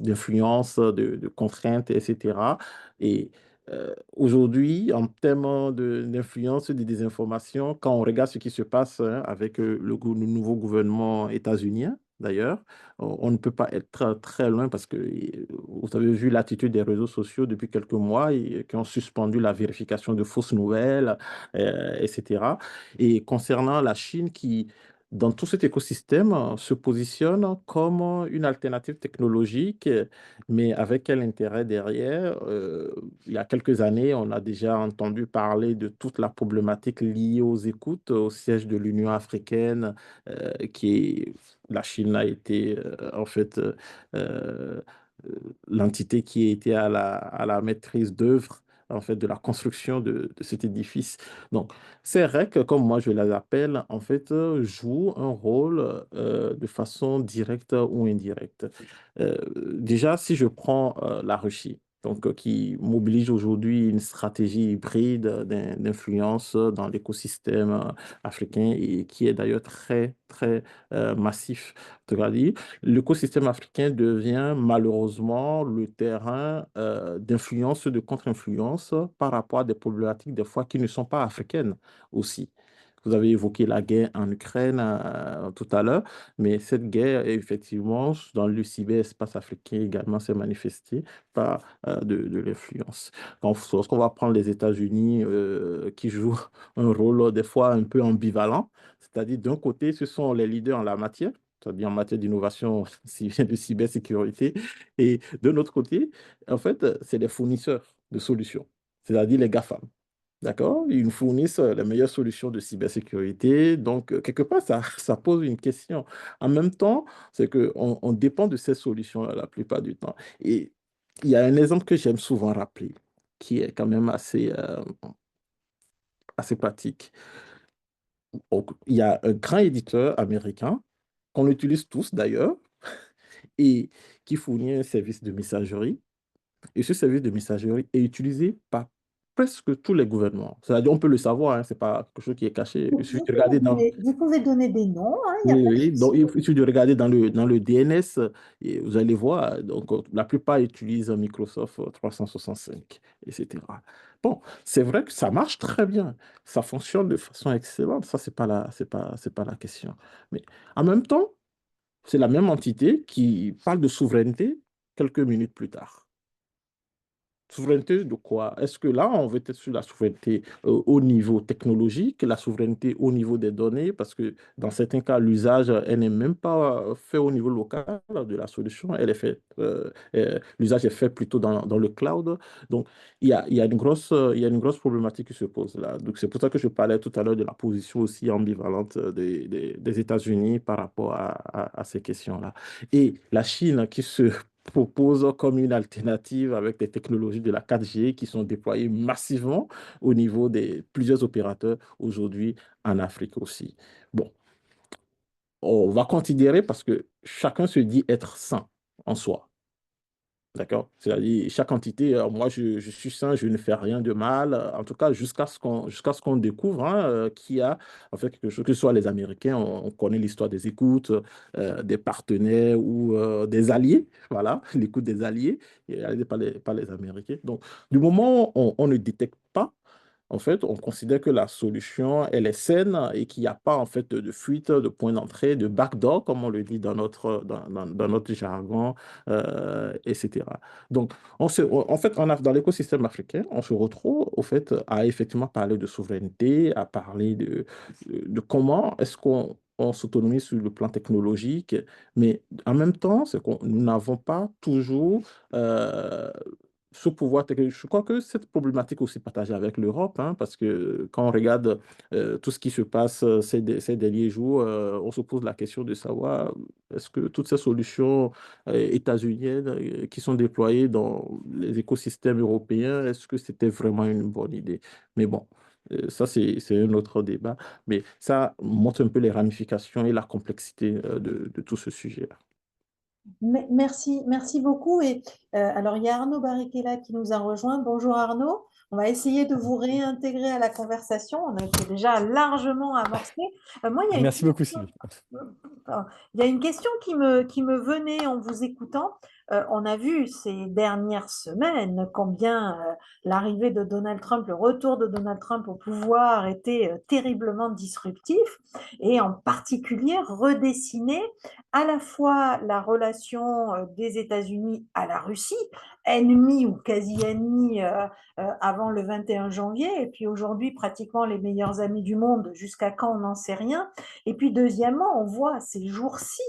d'influence, de contraintes, etc. Et aujourd'hui, en termes d'influence, de désinformation, quand on regarde ce qui se passe avec le nouveau gouvernement états-unien, d'ailleurs, on ne peut pas être très loin parce que vous avez vu l'attitude des réseaux sociaux depuis quelques mois qui ont suspendu la vérification de fausses nouvelles, etc. Et concernant la Chine qui, dans tout cet écosystème, se positionne comme une alternative technologique, mais avec quel intérêt derrière? Il y a quelques années, on a déjà entendu parler de toute la problématique liée aux écoutes au siège de l'Union africaine, la Chine a été en fait euh, l'entité qui était à la maîtrise d'œuvre en fait, de la construction de cet édifice. Donc, ces règles, comme moi je les appelle, en fait, jouent un rôle de façon directe ou indirecte. Déjà, si je prends la Russie, donc, qui mobilise aujourd'hui une stratégie hybride d'influence dans l'écosystème africain et qui est d'ailleurs très massif. C'est-à-dire, l'écosystème africain devient malheureusement le terrain d'influence, de contre-influence par rapport à des problématiques des fois qui ne sont pas africaines aussi. Vous avez évoqué la guerre en Ukraine tout à l'heure, mais cette guerre, effectivement, dans le cyberespace africain également s'est manifestée par de l'influence. Lorsqu'on va prendre les États-Unis qui jouent un rôle des fois un peu ambivalent, c'est-à-dire d'un côté, ce sont les leaders en la matière, c'est-à-dire en matière d'innovation de cybersécurité, et de l'autre côté, en fait, c'est les fournisseurs de solutions, c'est-à-dire les GAFAM. D'accord? Ils nous fournissent les meilleures solutions de cybersécurité. Donc, quelque part, ça pose une question. En même temps, c'est qu'on on dépend de ces solutions-là la plupart du temps. Et il y a un exemple que j'aime souvent rappeler, qui est quand même assez pratique. Donc, il y a un grand éditeur américain, qu'on utilise tous d'ailleurs, et qui fournit un service de messagerie. Et ce service de messagerie est utilisé par presque tous les gouvernements. C'est-à-dire, on peut le savoir, hein, c'est pas quelque chose qui est caché. Il suffit de regarder dans... Vous pouvez donner des noms, hein, il n'y a Oui, pas de oui, donc souci. il suffit de regarder dans le DNS, et vous allez voir, donc la plupart utilisent Microsoft 365, etc. Bon, c'est vrai que ça marche très bien, ça fonctionne de façon excellente, ça, c'est pas la question. Mais en même temps, c'est la même entité qui parle de souveraineté quelques minutes plus tard. Souveraineté de quoi? Est-ce que là, on veut être sur la souveraineté au niveau technologique, la souveraineté au niveau des données, parce que dans certains cas, l'usage, elle n'est même pas fait au niveau local de la solution, elle est faite, l'usage est fait plutôt dans le cloud. Donc, il y a une grosse problématique qui se pose là. Donc, c'est pour ça que je parlais tout à l'heure de la position aussi ambivalente des États-Unis par rapport à ces questions-là. Et la Chine qui se propose comme une alternative avec des technologies de la 4G qui sont déployées massivement au niveau des plusieurs opérateurs aujourd'hui en Afrique aussi. Bon, on va considérer parce que chacun se dit être sain en soi. D'accord? C'est-à-dire, chaque entité, moi, je suis sain, je ne fais rien de mal, en tout cas, jusqu'à ce qu'on découvre qu'il y a, en fait, quelque chose, que ce soit les Américains, on connaît l'histoire des écoutes, des partenaires ou des alliés, voilà, l'écoute des alliés, et réalisée par les Américains. Donc, du moment où on ne détecte pas, en fait, on considère que la solution, elle est saine et qu'il n'y a pas en fait de fuite, de point d'entrée, de backdoor, comme on le dit dans notre jargon, etc. Donc, en fait, dans l'écosystème africain, on se retrouve au fait à effectivement parler de souveraineté, à parler de comment est-ce qu'on s'autonomise sur le plan technologique, mais en même temps, c'est que nous n'avons pas toujours ce pouvoir technologique. Je crois que cette problématique est aussi partagée avec l'Europe, hein, parce que quand on regarde tout ce qui se passe ces derniers jours, on se pose la question de savoir est-ce que toutes ces solutions états-uniennes qui sont déployées dans les écosystèmes européens, est-ce que c'était vraiment une bonne idée? Mais bon. Ça, c'est un autre débat, mais ça montre un peu les ramifications et la complexité de tout ce sujet-là. Merci beaucoup. Et alors, il y a Arnaud Barikella qui nous a rejoint. Bonjour Arnaud. On va essayer de vous réintégrer à la conversation. On a été déjà largement amorcé. Moi, il y a une Merci beaucoup, question, Sylvie. il y a une question qui me venait en vous écoutant. On a vu ces dernières semaines combien l'arrivée de Donald Trump, le retour de Donald Trump au pouvoir était terriblement disruptif et en particulier redessiné à la fois la relation des États-Unis à la Russie, ennemie ou quasi-ennemie avant le 21 janvier, et puis aujourd'hui pratiquement les meilleurs amis du monde, jusqu'à quand on n'en sait rien. Et puis deuxièmement, on voit ces jours-ci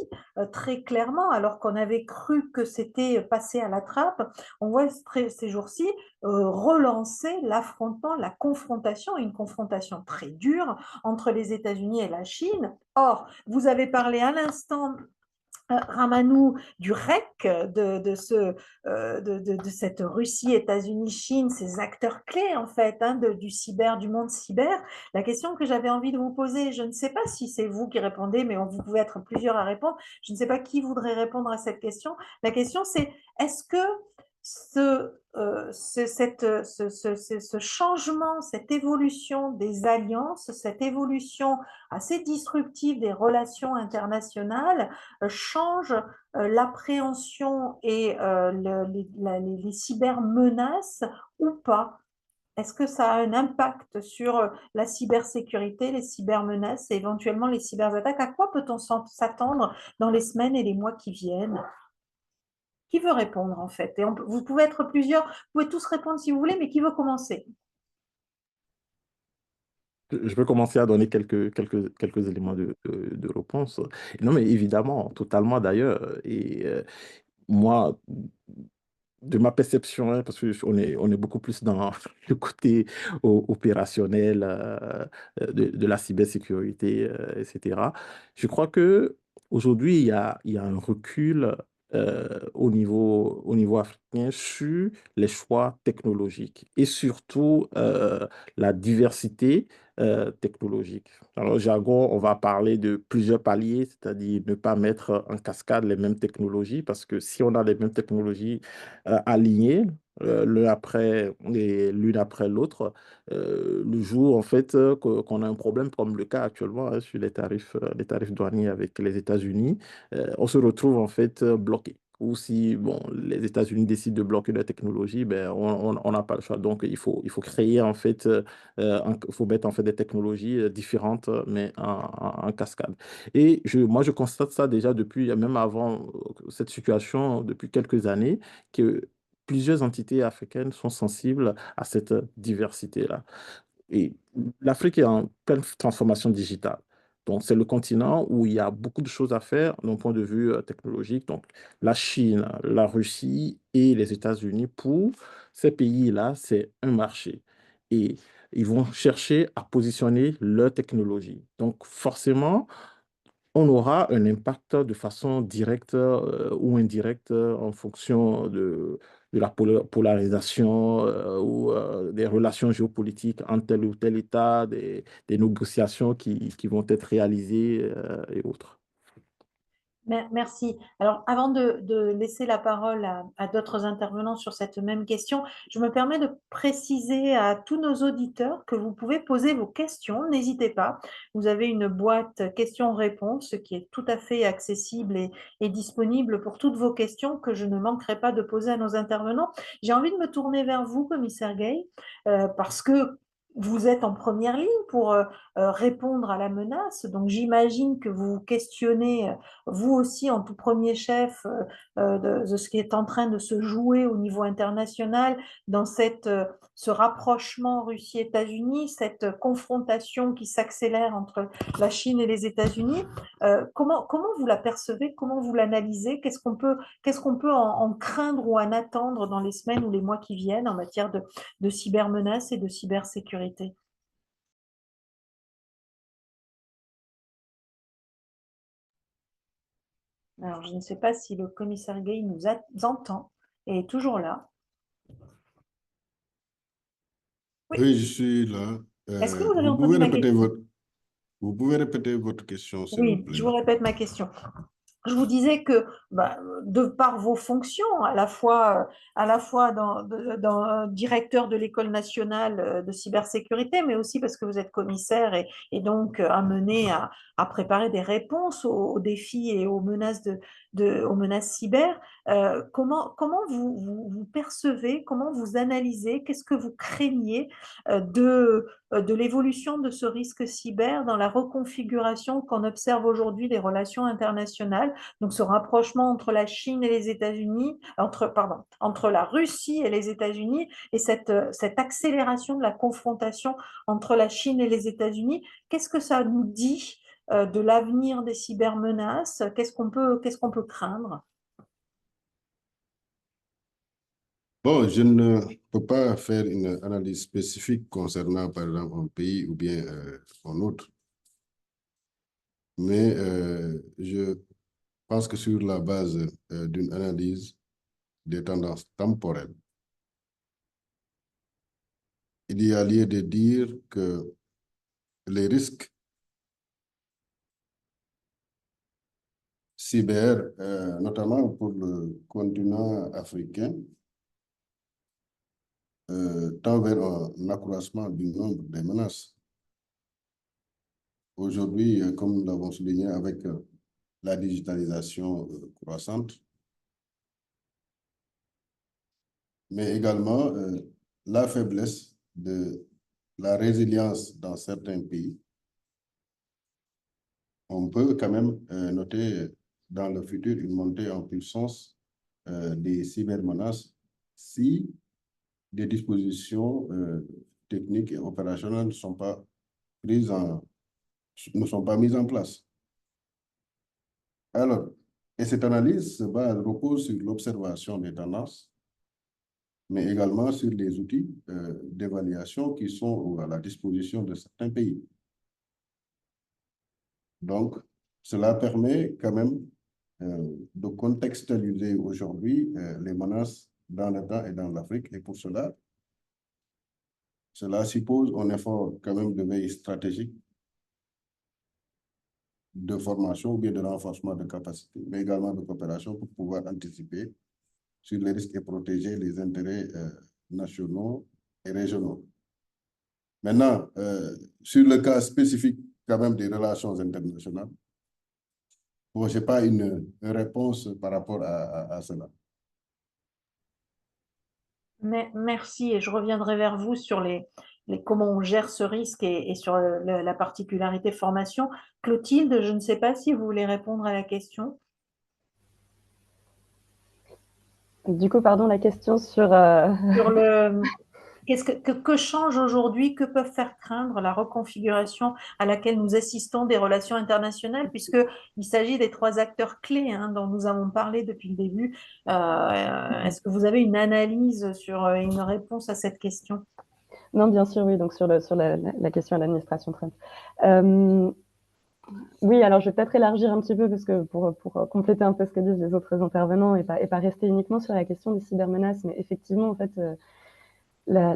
très clairement, alors qu'on avait cru que c'était passé à la trappe, on voit ces jours-ci relancer l'affrontement, la confrontation, une confrontation très dure entre les États-Unis et la Chine. Or, vous avez parlé à l'instant Ramanou du REC, de cette Russie, États-Unis, Chine, ces acteurs clés en fait du cyber, du monde cyber. La question que j'avais envie de vous poser, je ne sais pas si c'est vous qui répondez, mais vous pouvez être plusieurs à répondre. Je ne sais pas qui voudrait répondre à cette question. La question c'est, est-ce que ce changement, cette évolution des alliances, cette évolution assez disruptive des relations internationales change l'appréhension et les cybermenaces ou pas? Est-ce que ça a un impact sur la cybersécurité, les cybermenaces et éventuellement les cyberattaques? À quoi peut-on s'attendre dans les semaines et les mois qui viennent? Qui veut répondre en fait? Et vous pouvez être plusieurs, vous pouvez tous répondre si vous voulez, mais qui veut commencer? Je peux commencer à donner quelques éléments de réponse. Non, mais évidemment, totalement d'ailleurs. Et moi, de ma perception, hein, parce on est beaucoup plus dans le côté opérationnel de la cybersécurité, etc. Je crois que aujourd'hui il y a un recul au niveau africain sur les choix technologiques et surtout la diversité technologique. Dans le jargon, on va parler de plusieurs paliers, c'est-à-dire ne pas mettre en cascade les mêmes technologies, parce que si on a les mêmes technologies alignées, l'une après l'autre, le jour en fait qu'on a un problème comme le cas actuellement hein, sur les tarifs douaniers avec les États-Unis, on se retrouve en fait bloqué. Ou si bon, les États-Unis décident de bloquer la technologie, ben, on n'a pas le choix. Donc, il faut créer en fait, il faut mettre en fait des technologies différentes, mais en cascade. Et moi, je constate ça déjà depuis, même avant cette situation, depuis quelques années, que plusieurs entités africaines sont sensibles à cette diversité-là. Et l'Afrique est en pleine transformation digitale. Donc, c'est le continent où il y a beaucoup de choses à faire d'un point de vue technologique. Donc, la Chine, la Russie et les États-Unis, pour ces pays-là, c'est un marché. Et ils vont chercher à positionner leur technologie. Donc, forcément, on aura un impact de façon directe ou indirecte en fonction de la polarisation ou des relations géopolitiques entre tel ou tel État, des négociations qui vont être réalisées et autres. Merci. Alors, avant de laisser la parole à d'autres intervenants sur cette même question, je me permets de préciser à tous nos auditeurs que vous pouvez poser vos questions. N'hésitez pas. Vous avez une boîte questions-réponses qui est tout à fait accessible et disponible pour toutes vos questions que je ne manquerai pas de poser à nos intervenants. J'ai envie de me tourner vers vous, commissaire Gay, parce que vous êtes en première ligne pour répondre à la menace. Donc, j'imagine que vous vous questionnez vous aussi en tout premier chef de ce qui est en train de se jouer au niveau international dans ce rapprochement Russie-États-Unis, cette confrontation qui s'accélère entre la Chine et les États-Unis. Comment vous la percevez? Comment vous l'analysez? Qu'est-ce qu'on peut en craindre ou en attendre dans les semaines ou les mois qui viennent en matière de cybermenaces et de cybersécurité? Alors, je ne sais pas si le commissaire Gay nous entend et est toujours là. Oui. Oui, je suis là. Est-ce que vous avez entendu ma question? Vous pouvez répéter votre question, s'il vous Oui, plaît. je vous répète ma question. je vous disais que de par vos fonctions, à la fois dans directeur de l'École nationale de cybersécurité, mais aussi parce que vous êtes commissaire et donc amené à préparer des réponses aux défis et aux menaces aux menaces cyber, comment vous percevez, comment vous analysez, qu'est-ce que vous craignez de l'évolution de ce risque cyber dans la reconfiguration qu'on observe aujourd'hui des relations internationales, donc ce rapprochement entre la Chine et les États-Unis, entre la Russie et les États-Unis, et cette accélération de la confrontation entre la Chine et les États-Unis, qu'est-ce que ça nous dit de l'avenir des cybermenaces? Qu'est-ce qu'on peut craindre? Bon, je ne peux pas faire une analyse spécifique concernant, par exemple, un pays ou bien un autre, mais je pense que sur la base d'une analyse des tendances temporelles, il y a lieu de dire que les risques cyber, notamment pour le continent africain, tend vers un accroissement du nombre des menaces. Aujourd'hui, comme nous l'avons souligné avec la digitalisation croissante, mais également la faiblesse de la résilience dans certains pays, on peut quand même noter dans le futur une montée en puissance des cybermenaces si des dispositions techniques et opérationnelles ne sont pas mises en place. Alors, et cette analyse repose sur l'observation des tendances, mais également sur les outils d'évaluation qui sont à la disposition de certains pays. Donc, cela permet quand même de contextualiser aujourd'hui les menaces dans le temps et dans l'Afrique. Et pour cela suppose un effort quand même de veille stratégique, de formation ou bien de renforcement de capacité, mais également de coopération pour pouvoir anticiper sur les risques et protéger les intérêts nationaux et régionaux. Maintenant, sur le cas spécifique quand même des relations internationales, bon, je n'ai pas une réponse par rapport à cela. Merci, et je reviendrai vers vous sur comment on gère ce risque et sur la particularité formation. Clotilde, je ne sais pas si vous voulez répondre à la question. Du coup, pardon, la question sur... Sur que change aujourd'hui, que peuvent faire craindre la reconfiguration à laquelle nous assistons des relations internationales, puisqu'il s'agit des trois acteurs clés dont nous avons parlé depuis le début. Est-ce que vous avez une analyse sur une réponse à cette question? Non, bien sûr, oui, donc sur la question à l'administration Trump. Oui, alors je vais peut-être élargir un petit peu parce que pour compléter un peu ce que disent les autres intervenants et pas rester uniquement sur la question des cybermenaces, mais effectivement, en fait, la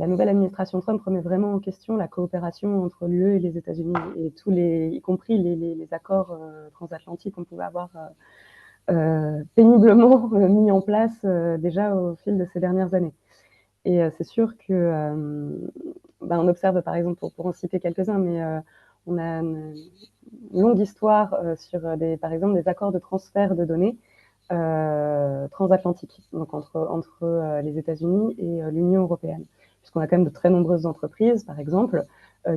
nouvelle administration Trump remet vraiment en question la coopération entre l'UE et les États-Unis et y compris les accords transatlantiques qu'on pouvait avoir péniblement mis en place déjà au fil de ces dernières années. Et c'est sûr que on observe, par exemple, pour en citer quelques-uns, mais on a une longue histoire sur, par exemple, des accords de transfert de données transatlantiques, donc entre les États-Unis et l'Union européenne, puisqu'on a quand même de très nombreuses entreprises, par exemple,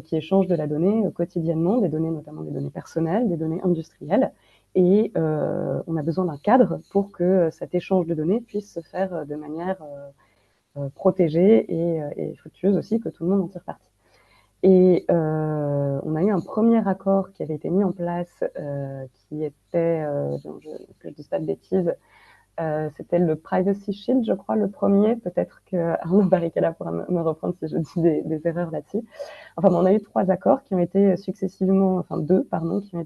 qui échangent de la donnée quotidiennement, des données notamment des données personnelles, des données industrielles, et on a besoin d'un cadre pour que cet échange de données puisse se faire de manière protégée et fructueuse aussi, que tout le monde en tire parti. Et on a eu un premier accord qui avait été mis en place, qui était, que je ne dise pas de bêtises, c'était le Privacy Shield, je crois, le premier. Peut-être qu'Arnaud Barrichello pourra me reprendre si je dis des erreurs là-dessus. Enfin, on a eu 3 accords qui ont été successivement, enfin 2, pardon, qui ont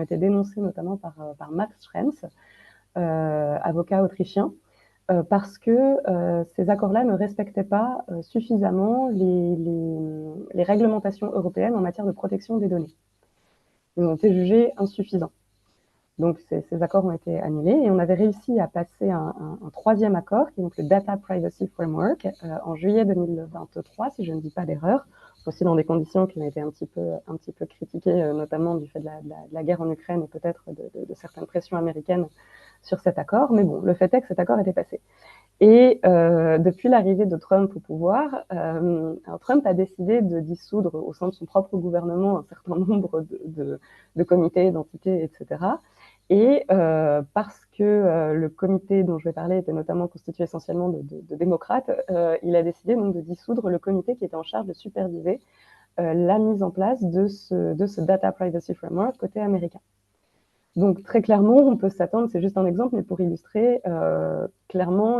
été dénoncés notamment par Max Schrems, avocat autrichien, parce que ces accords-là ne respectaient pas suffisamment les réglementations européennes en matière de protection des données. Ils ont été jugés insuffisants. Donc, ces accords ont été annulés et on avait réussi à passer un troisième accord, qui est donc le Data Privacy Framework, en juillet 2023, si je ne dis pas d'erreur, aussi dans des conditions qui ont été un petit peu critiquées, notamment du fait de la guerre en Ukraine et peut-être de certaines pressions américaines sur cet accord. Mais bon, le fait est que cet accord était passé. Et depuis l'arrivée de Trump au pouvoir, Trump a décidé de dissoudre au sein de son propre gouvernement un certain nombre de comités, d'entités, etc. Et parce que le comité dont je vais parler était notamment constitué essentiellement de démocrates, il a décidé donc de dissoudre le comité qui était en charge de superviser la mise en place de ce Data Privacy Framework côté américain. Donc très clairement, on peut s'attendre, c'est juste un exemple, mais pour illustrer clairement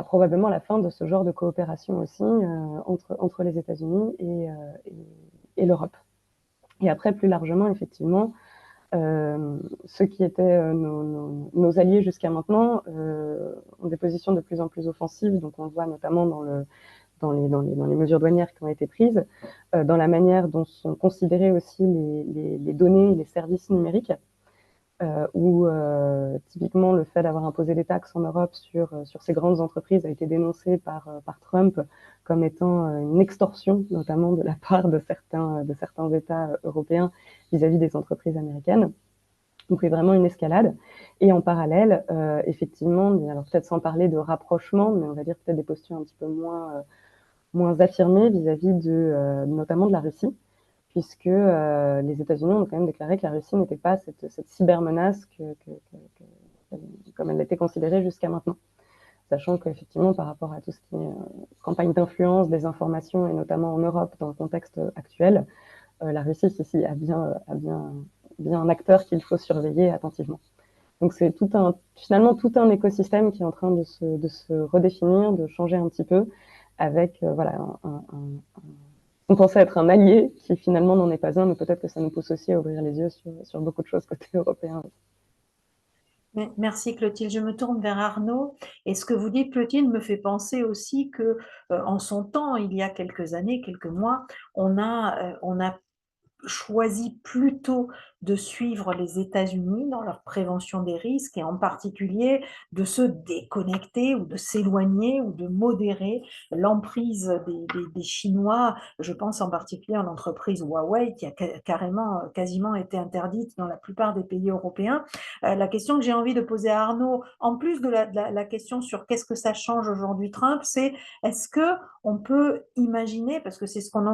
probablement la fin de ce genre de coopération aussi entre les États-Unis et l'Europe. Et après, plus largement, effectivement, ceux qui étaient nos alliés jusqu'à maintenant ont des positions de plus en plus offensives. Donc on le voit notamment dans les mesures douanières qui ont été prises, dans la manière dont sont considérés aussi les données et les services numériques, où typiquement le fait d'avoir imposé des taxes en Europe sur ces grandes entreprises a été dénoncé par Trump comme étant une extorsion, notamment de la part de certains États européens vis-à-vis des entreprises américaines. Donc c'est vraiment une escalade. Et en parallèle, effectivement, alors peut-être sans parler de rapprochement, mais on va dire peut-être des postures un petit peu moins affirmées vis-à-vis notamment de la Russie, puisque les États-Unis ont quand même déclaré que la Russie n'était pas cette cybermenace comme elle l'était considérée jusqu'à maintenant. Sachant qu'effectivement, par rapport à tout ce qui est campagne d'influence, désinformation, et notamment en Europe, dans le contexte actuel, la Russie, ici, a bien un acteur qu'il faut surveiller attentivement. Donc c'est finalement tout un écosystème qui est en train de se redéfinir, de changer un petit peu, avec on pensait être un allié qui finalement n'en est pas un, mais peut-être que ça nous pousse aussi à ouvrir les yeux sur beaucoup de choses côté européen. Merci Clotilde. Je me tourne vers Arnaud. Et ce que vous dites, Clotilde, me fait penser aussi que en son temps, il y a quelques années, quelques mois, on a choisi plutôt de suivre les États-Unis dans leur prévention des risques et en particulier de se déconnecter ou de s'éloigner ou de modérer l'emprise des Chinois. Je pense en particulier à l'entreprise Huawei qui a quasiment été interdite dans la plupart des pays européens. La question que j'ai envie de poser à Arnaud, en plus de la question sur qu'est-ce que ça change aujourd'hui Trump, c'est est-ce qu'on peut imaginer, parce que c'est ce qu'on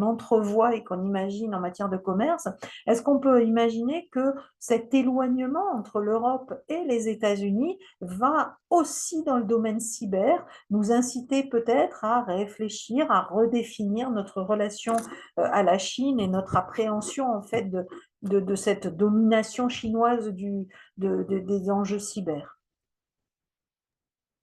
entrevoit et qu'on imagine en matière de commerce, est-ce qu'on peut imaginer que cet éloignement entre l'Europe et les États-Unis va aussi dans le domaine cyber nous inciter peut-être à réfléchir, à redéfinir notre relation à la Chine et notre appréhension en fait de cette domination chinoise des enjeux cyber?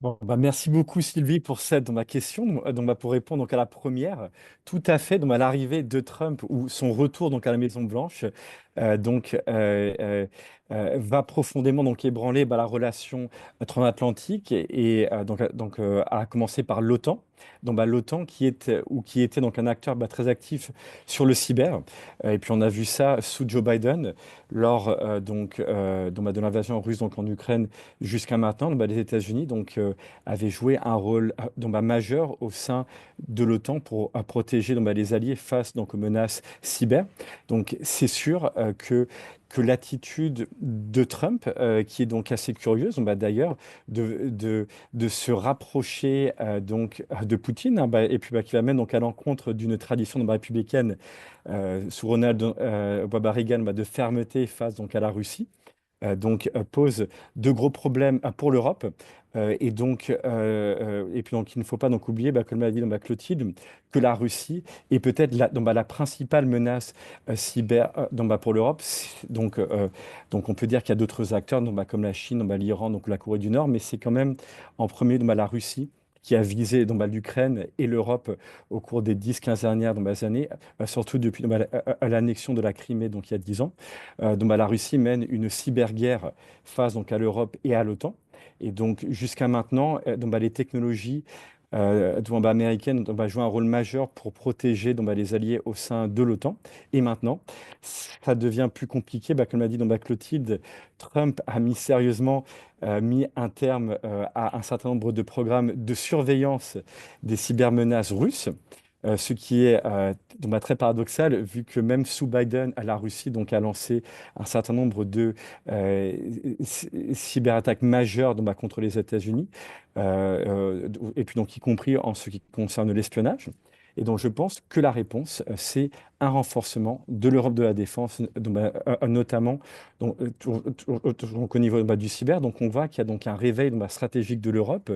Bon, merci beaucoup Sylvie pour cette ma question. Pour répondre donc à la première, tout à fait. Donc à l'arrivée de Trump ou son retour donc à la Maison Blanche, va profondément donc ébranler la relation transatlantique à commencer par l'OTAN. Donc l'OTAN qui était donc un acteur très actif sur le cyber. Et puis on a vu ça sous Joe Biden lors de l'invasion russe donc en Ukraine jusqu'à maintenant. Les États-Unis avaient joué un rôle majeur au sein de l'OTAN pour protéger les alliés face aux menaces cyber. Donc c'est sûr que l'attitude de Trump, qui est donc assez curieuse, d'ailleurs, de se rapprocher de Poutine, et puis qui l'amène donc à l'encontre d'une tradition républicaine sous Ronald Reagan de fermeté face à la Russie. Pose de gros problèmes pour l'Europe. Et puis il ne faut pas oublier, comme l'a dit Clotilde, que la Russie est peut-être la principale menace cyber pour l'Europe. On peut dire qu'il y a d'autres acteurs comme la Chine, l'Iran, la Corée du Nord, mais c'est quand même en premier la Russie qui a visé l'Ukraine et l'Europe au cours des 10-15 dernières années, surtout depuis l'annexion de la Crimée il y a 10 ans. La Russie mène une cyberguerre face à l'Europe et à l'OTAN. Et donc jusqu'à maintenant, les technologies américaine va jouer un rôle majeur pour protéger les alliés au sein de l'OTAN. Et maintenant, ça devient plus compliqué. Comme l'a dit Clotilde, Trump a mis un terme à un certain nombre de programmes de surveillance des cybermenaces russes. Ce qui est très paradoxal, vu que même sous Biden, la Russie a lancé un certain nombre de cyberattaques majeures contre les États-Unis, et puis y compris en ce qui concerne l'espionnage. Et donc je pense que la réponse, c'est un renforcement de l'Europe de la défense, notamment au niveau du cyber. Donc on voit qu'il y a un réveil stratégique de l'Europe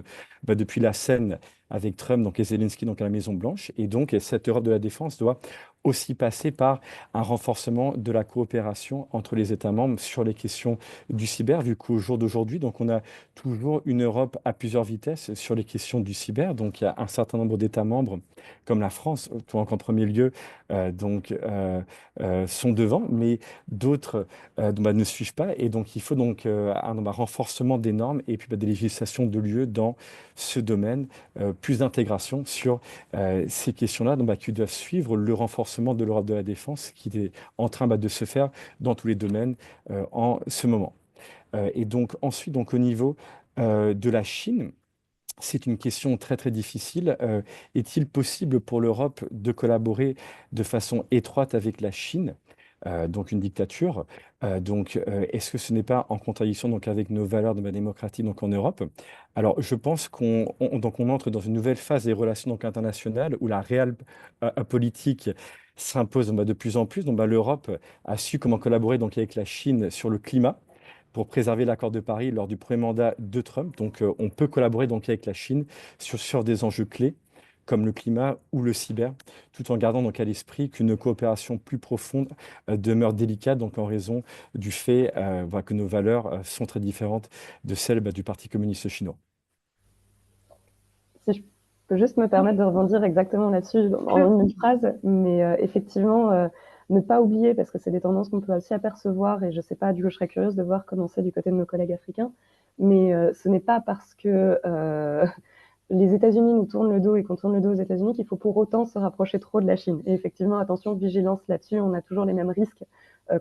depuis la scène avec Trump et Zelensky à la Maison-Blanche. Et donc, cette Europe de la défense doit aussi passer par un renforcement de la coopération entre les États membres sur les questions du cyber, vu qu'au jour d'aujourd'hui, on a toujours une Europe à plusieurs vitesses sur les questions du cyber. Donc, il y a un certain nombre d'États membres, comme la France, en premier lieu, sont devant, mais d'autres ne suivent pas. Et donc, il faut un renforcement des normes et puis des législations de l'UE dans ce domaine, plus d'intégration sur ces questions-là qui doivent suivre le renforcement de l'Europe de la défense qui est en train de se faire dans tous les domaines en ce moment. Et donc ensuite, au niveau de la Chine, c'est une question très très difficile. Est-il possible pour l'Europe de collaborer de façon étroite avec la Chine, donc une dictature? Est-ce que ce n'est pas en contradiction avec nos valeurs de la démocratie en Europe? Alors, je pense qu'on entre dans une nouvelle phase des relations internationales où la réelle politique s'impose de plus en plus. L'Europe a su comment collaborer avec la Chine sur le climat pour préserver l'accord de Paris lors du premier mandat de Trump. Donc, on peut collaborer avec la Chine sur des enjeux clés comme le climat ou le cyber, tout en gardant à l'esprit qu'une coopération plus profonde demeure délicate, en raison du fait que nos valeurs sont très différentes de celles du Parti communiste chinois. Si je peux juste me permettre de rebondir exactement là-dessus en une phrase, mais effectivement, ne pas oublier, parce que c'est des tendances qu'on peut aussi apercevoir, et je ne sais pas, du coup, je serais curieuse de voir comment c'est du côté de nos collègues africains, mais ce n'est pas parce que les États-Unis nous tournent le dos et qu'on tourne le dos aux États-Unis qu'il faut pour autant se rapprocher trop de la Chine. Et effectivement, attention, vigilance là-dessus, on a toujours les mêmes risques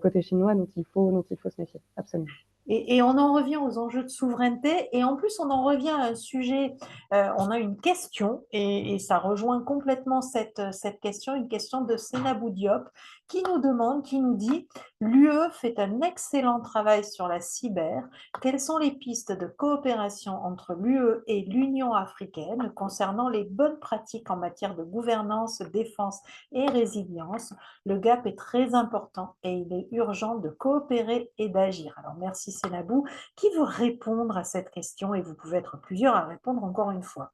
côté chinois dont il faut se méfier, absolument. Et on en revient aux enjeux de souveraineté. Et en plus, on en revient à un sujet, on a une question, et ça rejoint complètement cette question, une question de Sénabou Diop, qui nous demande, qui nous dit, l'UE fait un excellent travail sur la cyber. Quelles sont les pistes de coopération entre l'UE et l'Union africaine concernant les bonnes pratiques en matière de gouvernance, défense et résilience? Le gap est très important et il est urgent de coopérer et d'agir. Alors, merci Sénabou. Qui veut répondre à cette question? Et vous pouvez être plusieurs à répondre encore une fois.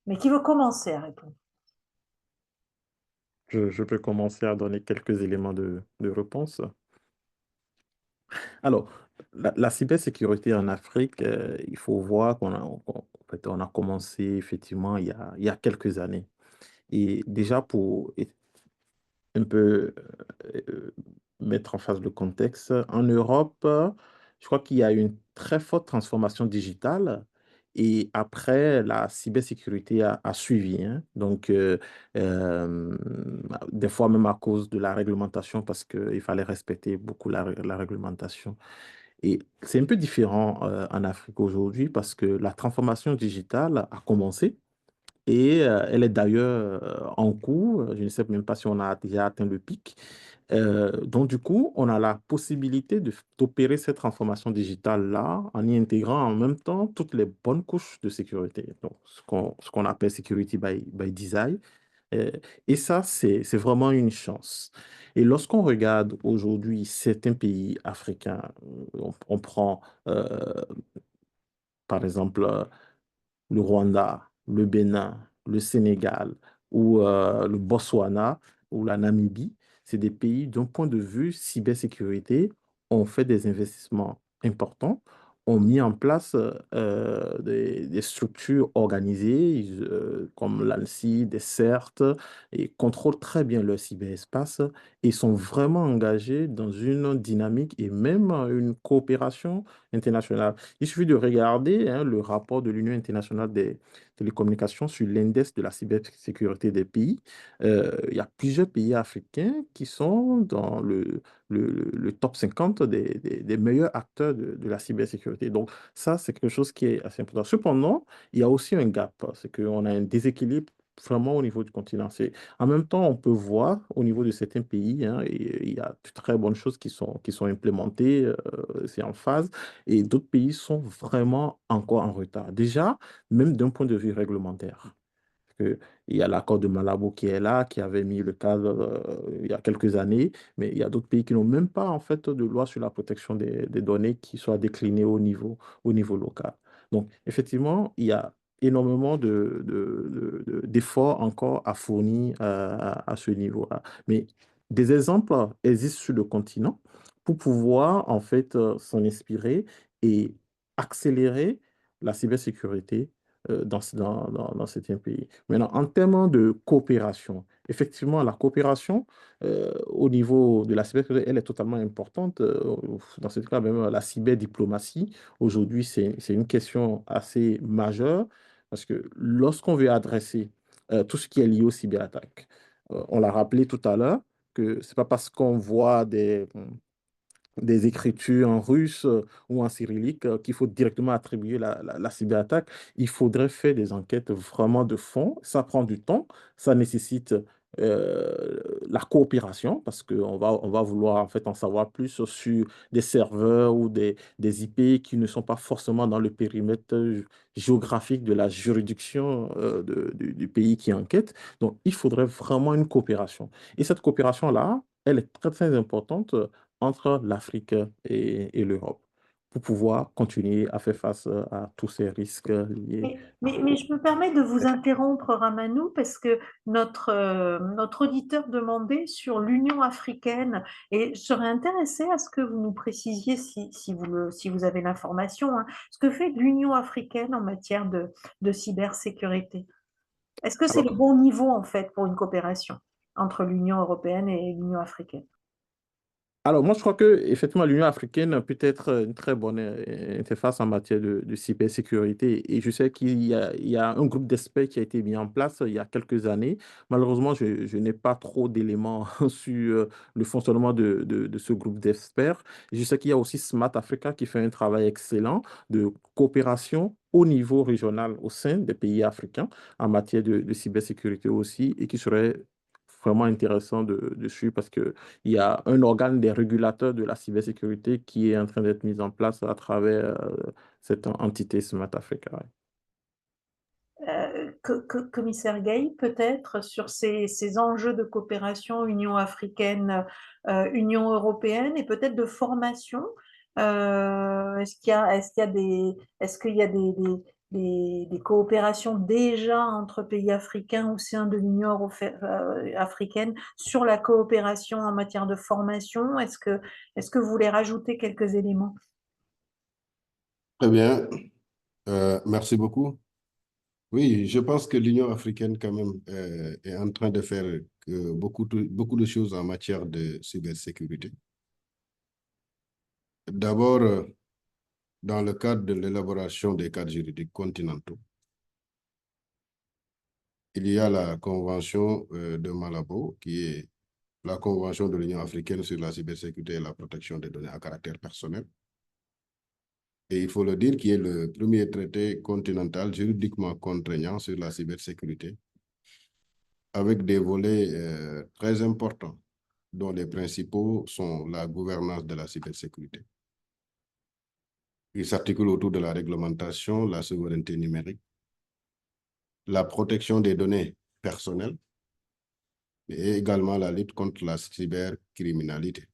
Mais qui veut commencer à répondre? Je peux commencer à donner quelques éléments de réponse. Alors, la cybersécurité en Afrique, il faut voir on a commencé effectivement il y a quelques années. Et déjà, pour un peu mettre en face le contexte, en Europe, je crois qu'il y a une très forte transformation digitale. Et après, la cybersécurité a suivi, hein. Donc, des fois même à cause de la réglementation, parce qu'il fallait respecter beaucoup la réglementation. Et c'est un peu différent en Afrique aujourd'hui, parce que la transformation digitale a commencé. Et elle est d'ailleurs en cours. Je ne sais même pas si on a déjà atteint le pic. Donc, du coup, on a la possibilité d'opérer cette transformation digitale-là en y intégrant en même temps toutes les bonnes couches de sécurité. Donc, ce qu'on appelle security by design. Euh, et ça, c'est vraiment une chance. Et lorsqu'on regarde aujourd'hui certains pays africains, on prend par exemple le Rwanda, le Bénin, le Sénégal ou le Botswana ou la Namibie, c'est des pays, d'un point de vue cybersécurité, ont fait des investissements importants, ont mis en place des structures organisées comme l'ANSSI, des CERT, et contrôlent très bien leur cyberespace et sont vraiment engagés dans une dynamique et même une coopération internationale. Il suffit de regarder, hein, le rapport de l'Union internationale télécommunications sur l'index de la cybersécurité des pays, il y a plusieurs pays africains qui sont dans le top 50 des meilleurs acteurs de la cybersécurité. Donc, ça, c'est quelque chose qui est assez important. Cependant, il y a aussi un gap, c'est qu'on a un déséquilibre vraiment au niveau du continent. En même temps, on peut voir au niveau de certains pays, hein, il y a de très bonnes choses qui sont implémentées, c'est en phase, et d'autres pays sont vraiment encore en retard. Déjà, même d'un point de vue réglementaire. Que il y a l'accord de Malabo qui est là, qui avait mis le cadre il y a quelques années, mais il y a d'autres pays qui n'ont même pas en fait de loi sur la protection des données qui soit déclinée au niveau local. Donc, effectivement, il y a énormément d'efforts encore à fournir à ce niveau-là. Mais des exemples existent sur le continent pour pouvoir en fait s'en inspirer et accélérer la cybersécurité dans certains pays. Maintenant, en termes de coopération, effectivement, la coopération au niveau de la cybersécurité, elle est totalement importante. Dans ce cas, même la cyberdiplomatie, aujourd'hui, c'est une question assez majeure parce que lorsqu'on veut adresser tout ce qui est lié aux cyberattaques, on l'a rappelé tout à l'heure, que ce n'est pas parce qu'on voit des écritures en russe ou en cyrillique qu'il faut directement attribuer la cyberattaque. Il faudrait faire des enquêtes vraiment de fond. Ça prend du temps, ça nécessite la coopération parce on va vouloir en fait en savoir plus sur des serveurs ou des IP qui ne sont pas forcément dans le périmètre géographique de la juridiction du pays qui enquête. Donc, il faudrait vraiment une coopération. Et cette coopération-là, elle est très, très importante entre l'Afrique et l'Europe pour pouvoir continuer à faire face à tous ces risques liés. Mais je me permets de vous interrompre, Ramanou, parce que notre auditeur demandait sur l'Union africaine, et je serais intéressée à ce que vous nous précisiez, si vous avez l'information, hein, ce que fait l'Union africaine en matière de cybersécurité. Est-ce que c'est le bon niveau, en fait, pour une coopération entre l'Union européenne et l'Union africaine? Alors, moi, je crois que effectivement, l'Union africaine peut être une très bonne interface en matière de cybersécurité. Et je sais il y a un groupe d'experts qui a été mis en place il y a quelques années. Malheureusement, je n'ai pas trop d'éléments sur le fonctionnement de ce groupe d'experts. Je sais qu'il y a aussi Smart Africa qui fait un travail excellent de coopération au niveau régional au sein des pays africains en matière de cybersécurité aussi et qui serait vraiment intéressant de suivre parce qu'il y a un organe des régulateurs de la cybersécurité qui est en train d'être mis en place à travers cette entité Smart Africa. Commissaire Gay, peut-être sur ces enjeux de coopération Union africaine, Union européenne et peut-être de formation. Est-ce qu'il y a des coopérations déjà entre pays africains au sein de l'Union africaine sur la coopération en matière de formation? Est-ce que vous voulez rajouter quelques éléments? Très bien. Merci beaucoup. Oui, je pense que l'Union africaine, quand même, est en train de faire beaucoup de choses en matière de cybersécurité. D'abord, dans le cadre de l'élaboration des cadres juridiques continentaux, il y a la Convention de Malabo, qui est la Convention de l'Union africaine sur la cybersécurité et la protection des données à caractère personnel. Et il faut le dire, qui est le premier traité continental juridiquement contraignant sur la cybersécurité, avec des volets très importants, dont les principaux sont la gouvernance de la cybersécurité. Il s'articule autour de la réglementation, la souveraineté numérique, la protection des données personnelles et également la lutte contre la cybercriminalité.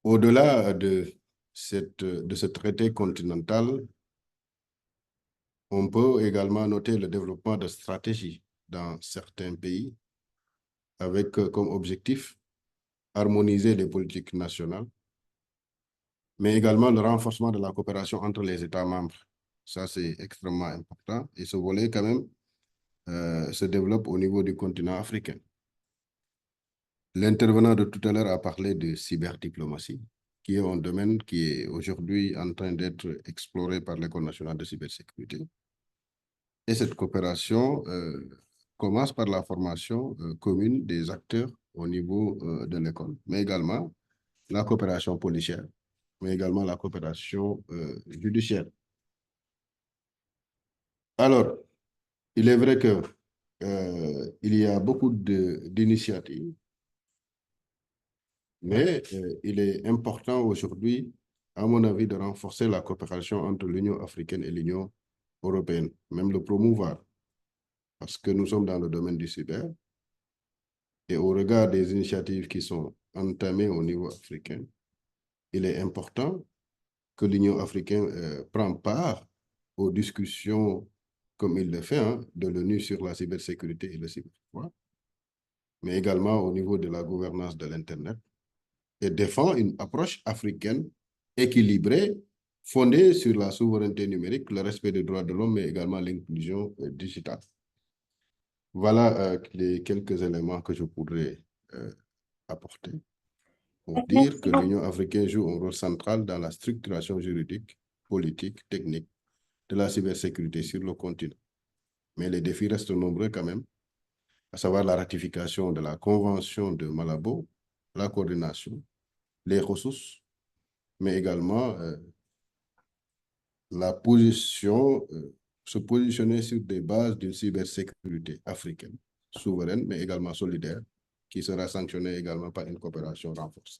Au-delà de ce traité continental, on peut également noter le développement de stratégies dans certains pays avec comme objectif harmoniser les politiques nationales, mais également le renforcement de la coopération entre les États membres. Ça, c'est extrêmement important. Et ce volet, quand même, se développe au niveau du continent africain. L'intervenant de tout à l'heure a parlé de cyberdiplomatie, qui est un domaine qui est aujourd'hui en train d'être exploré par l'École nationale de cybersécurité. Et cette coopération commence par la formation commune des acteurs au niveau de l'école, mais également la coopération policière, mais également la coopération judiciaire. Alors, il est vrai que il y a beaucoup d'initiatives, mais il est important aujourd'hui, à mon avis, de renforcer la coopération entre l'Union africaine et l'Union européenne, même le promouvoir, parce que nous sommes dans le domaine du cyber, et au regard des initiatives qui sont entamées au niveau africain, il est important que l'Union africaine prenne part aux discussions, comme il le fait, hein, de l'ONU sur la cybersécurité et le cyberpoids, mais également au niveau de la gouvernance de l'Internet, et défend une approche africaine équilibrée, fondée sur la souveraineté numérique, le respect des droits de l'homme, mais également l'inclusion digitale. Voilà les quelques éléments que je pourrais apporter pour dire Merci que beaucoup. l'Union africaine joue un rôle central dans la structuration juridique, politique, technique de la cybersécurité sur le continent. Mais les défis restent nombreux quand même, à savoir la ratification de la Convention de Malabo, la coordination, les ressources, mais également la position, se positionner sur des bases d'une cybersécurité africaine, souveraine, mais également solidaire, qui sera sanctionnée également par une coopération renforcée.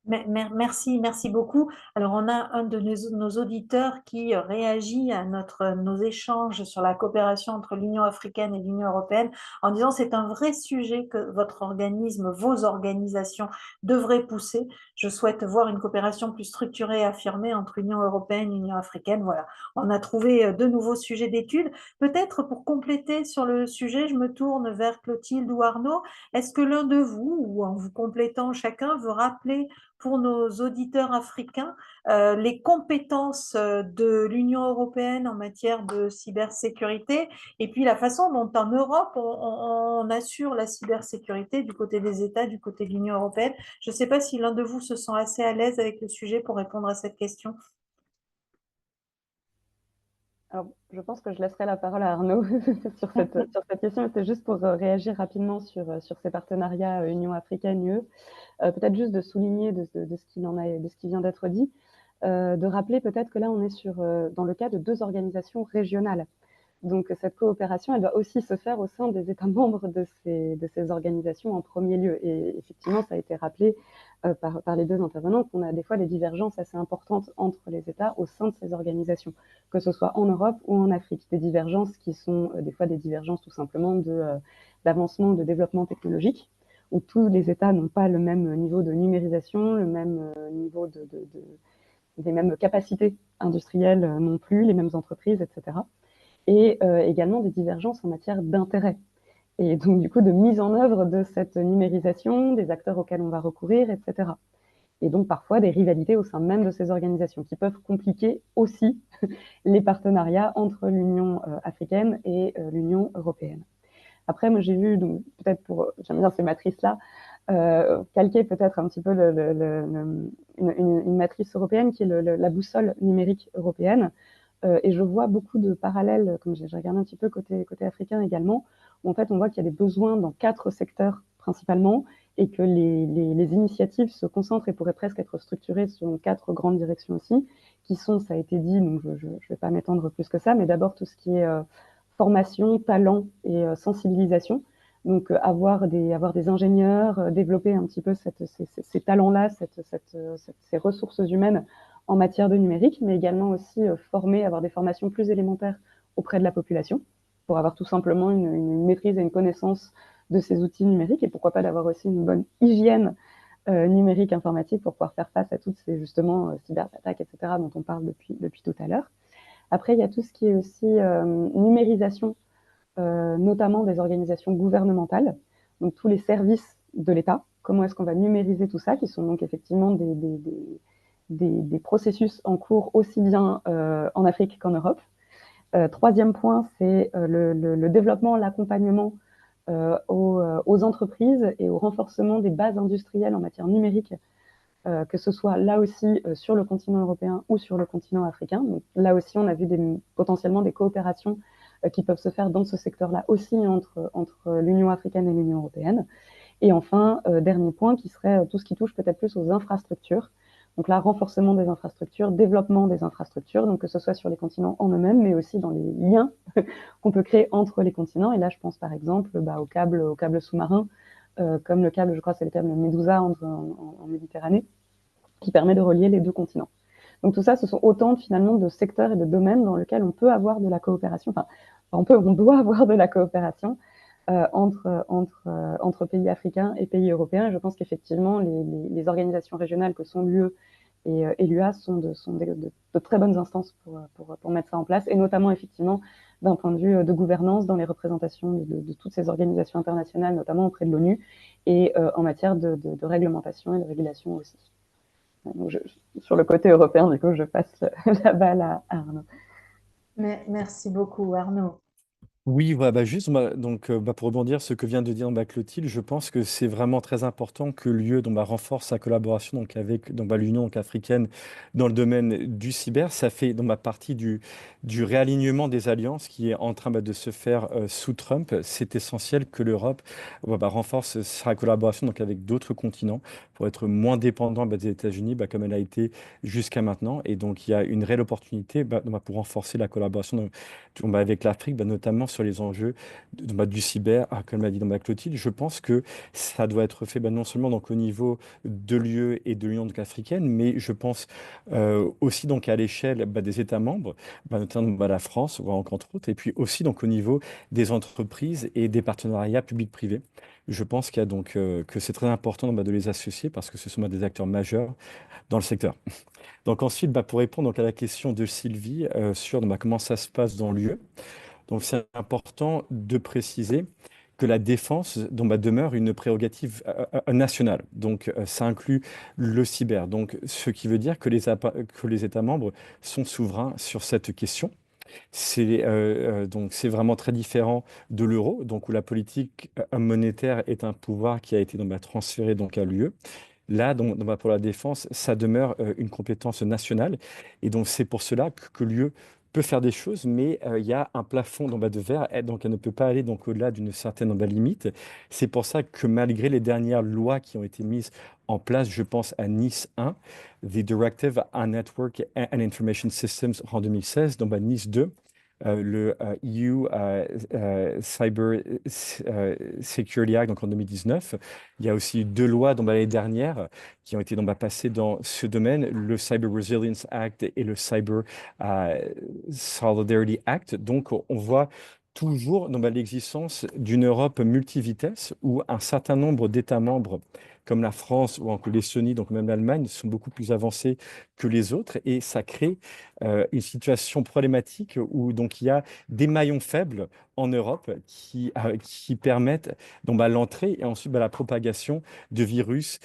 Merci beaucoup. Alors, on a un de nos auditeurs qui réagit à nos échanges sur la coopération entre l'Union africaine et l'Union européenne en disant que c'est un vrai sujet que votre organisme, vos organisations devraient pousser. Je souhaite voir une coopération plus structurée et affirmée entre l'Union européenne et l'Union africaine. Voilà, on a trouvé de nouveaux sujets d'études. Peut-être pour compléter sur le sujet, je me tourne vers Clotilde ou Arnaud. Est-ce que l'un de vous, ou en vous complétant chacun, veut rappeler pour nos auditeurs africains les compétences de l'Union européenne en matière de cybersécurité et puis la façon dont en Europe on assure la cybersécurité du côté des États, du côté de l'Union européenne. Je ne sais pas si l'un de vous se sent assez à l'aise avec le sujet pour répondre à cette question. Alors, je pense que je laisserai la parole à Arnaud sur cette question. C'était juste pour réagir rapidement sur ces partenariats Union africaine-UE. Peut-être juste de souligner de ce qui vient d'être dit, de rappeler peut-être que là, on est dans le cas de 2 organisations régionales. Donc, cette coopération, elle doit aussi se faire au sein des États membres de ces organisations en premier lieu. Et effectivement, ça a été rappelé par les 2 intervenants qu'on a des fois des divergences assez importantes entre les États au sein de ces organisations, que ce soit en Europe ou en Afrique. Des divergences qui sont des fois des divergences tout simplement d'avancement, de développement technologique, où tous les États n'ont pas le même niveau de numérisation, le même niveau des mêmes capacités industrielles non plus, les mêmes entreprises, etc. Et également des divergences en matière d'intérêt. Et donc, du coup, de mise en œuvre de cette numérisation, des acteurs auxquels on va recourir, etc. Et donc, parfois, des rivalités au sein même de ces organisations qui peuvent compliquer aussi les partenariats entre l'Union africaine et l'Union européenne. Après, moi, j'ai vu, donc peut-être j'aime bien ces matrices-là, calquer peut-être un petit peu une matrice européenne qui est la boussole numérique européenne. Et je vois beaucoup de parallèles, comme j'ai regardé un petit peu côté africain également, où en fait on voit qu'il y a des besoins dans 4 secteurs principalement, et que les initiatives se concentrent et pourraient presque être structurées selon 4 grandes directions aussi, qui sont, ça a été dit, donc je ne vais pas m'étendre plus que ça, mais d'abord tout ce qui est formation, talent et sensibilisation. Donc avoir des ingénieurs, développer un petit peu ces talents-là, ces ressources humaines en matière de numérique, mais également aussi avoir des formations plus élémentaires auprès de la population, pour avoir tout simplement une maîtrise et une connaissance de ces outils numériques, et pourquoi pas d'avoir aussi une bonne hygiène numérique informatique pour pouvoir faire face à toutes ces justement cyberattaques, etc., dont on parle depuis tout à l'heure. Après, il y a tout ce qui est aussi numérisation, notamment des organisations gouvernementales, donc tous les services de l'État. Comment est-ce qu'on va numériser tout ça, qui sont donc effectivement des processus en cours aussi bien en Afrique qu'en Europe. Troisième point, c'est le développement, l'accompagnement aux entreprises et au renforcement des bases industrielles en matière numérique que ce soit là aussi sur le continent européen ou sur le continent africain. Donc, là aussi, on a vu potentiellement des coopérations qui peuvent se faire dans ce secteur-là aussi entre l'Union africaine et l'Union européenne. Et enfin, dernier point qui serait tout ce qui touche peut-être plus aux infrastructures. Donc là, renforcement des infrastructures, développement des infrastructures, donc que ce soit sur les continents en eux-mêmes, mais aussi dans les liens qu'on peut créer entre les continents. Et là, je pense par exemple au câble sous-marin, comme le câble, je crois, c'est le câble Medusa en Méditerranée, qui permet de relier les deux continents. Donc tout ça, ce sont autant finalement de secteurs et de domaines dans lesquels on peut avoir de la coopération, on doit avoir de la coopération entre pays africains et pays européens. Et je pense qu'effectivement, les organisations régionales que sont l'UE et l'UA sont de très bonnes instances pour mettre ça en place, et notamment effectivement d'un point de vue de gouvernance dans les représentations de toutes ces organisations internationales, notamment auprès de l'ONU, et en matière de réglementation et de régulation aussi. Donc sur le côté européen, du coup, je passe la balle à Arnaud. Merci beaucoup, Arnaud. Oui, voilà, juste donc, pour rebondir sur ce que vient de dire Clotilde, je pense que c'est vraiment très important que l'UE renforce sa collaboration avec l'Union africaine dans le domaine du cyber. Ça fait partie du réalignement des alliances qui est en train de se faire sous Trump. C'est essentiel que l'Europe renforce sa collaboration avec d'autres continents pour être moins dépendant des États-Unis comme elle a été jusqu'à maintenant. Et donc il y a une réelle opportunité pour renforcer la collaboration avec l'Afrique, notamment sur les enjeux du cyber, comme l'a dit Clotilde. Je pense que ça doit être fait non seulement au niveau de l'UE et de l'Union africaine, mais je pense aussi à l'échelle des États membres, notamment la France, entre autres, et puis aussi au niveau des entreprises et des partenariats publics-privés. Je pense qu'il y a que c'est très important de les associer parce que ce sont des acteurs majeurs dans le secteur. Donc ensuite, pour répondre à la question de Sylvie sur comment ça se passe dans l'UE, donc c'est important de préciser que la défense demeure une prérogative nationale. Donc ça inclut le cyber. Donc ce qui veut dire que les États membres sont souverains sur cette question. Donc c'est vraiment très différent de l'euro, donc où la politique monétaire est un pouvoir qui a été transféré à l'UE. Là, pour la défense, ça demeure une compétence nationale. Et donc, c'est pour cela que l'UE peut faire des choses, mais il y a un plafond de verre, et donc elle ne peut pas aller au-delà d'une certaine limite. C'est pour ça que malgré les dernières lois qui ont été mises en place, je pense à Nice 1, The Directive on Network and Information Systems en 2016, Nice 2, le EU Cyber Security Act en 2019. Il y a aussi deux lois l'année dernière qui ont été passées dans ce domaine, le Cyber Resilience Act et le Cyber Solidarity Act. Donc on voit toujours l'existence d'une Europe multivitesse où un certain nombre d'États membres comme la France ou encore l'Estonie, donc même l'Allemagne, sont beaucoup plus avancés que les autres, et ça crée une situation problématique où il y a des maillons faibles en Europe qui permettent l'entrée et ensuite la propagation de virus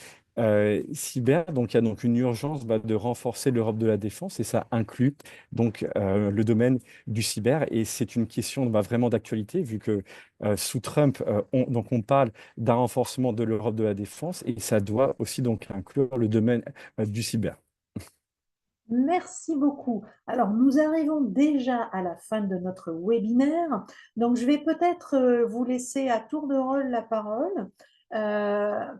cyber. Donc il y a une urgence de renforcer l'Europe de la défense, et ça inclut le domaine du cyber, et c'est une question vraiment d'actualité vu que sous Trump, on parle d'un renforcement de l'Europe de la défense, et ça doit aussi inclure le domaine du cyber. Merci beaucoup. Alors, nous arrivons déjà à la fin de notre webinaire. Donc, je vais peut-être vous laisser à tour de rôle la parole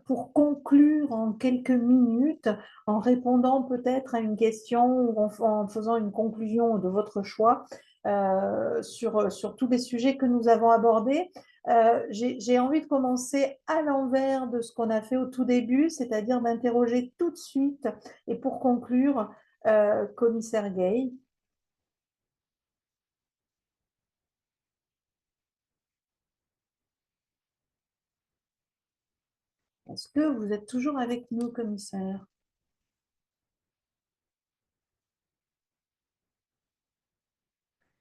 pour conclure en quelques minutes, en répondant peut-être à une question ou en faisant une conclusion de votre choix sur tous les sujets que nous avons abordés. J'ai envie de commencer à l'envers de ce qu'on a fait au tout début, c'est-à-dire d'interroger tout de suite et pour conclure, commissaire Gay. Est-ce que vous êtes toujours avec nous, commissaire?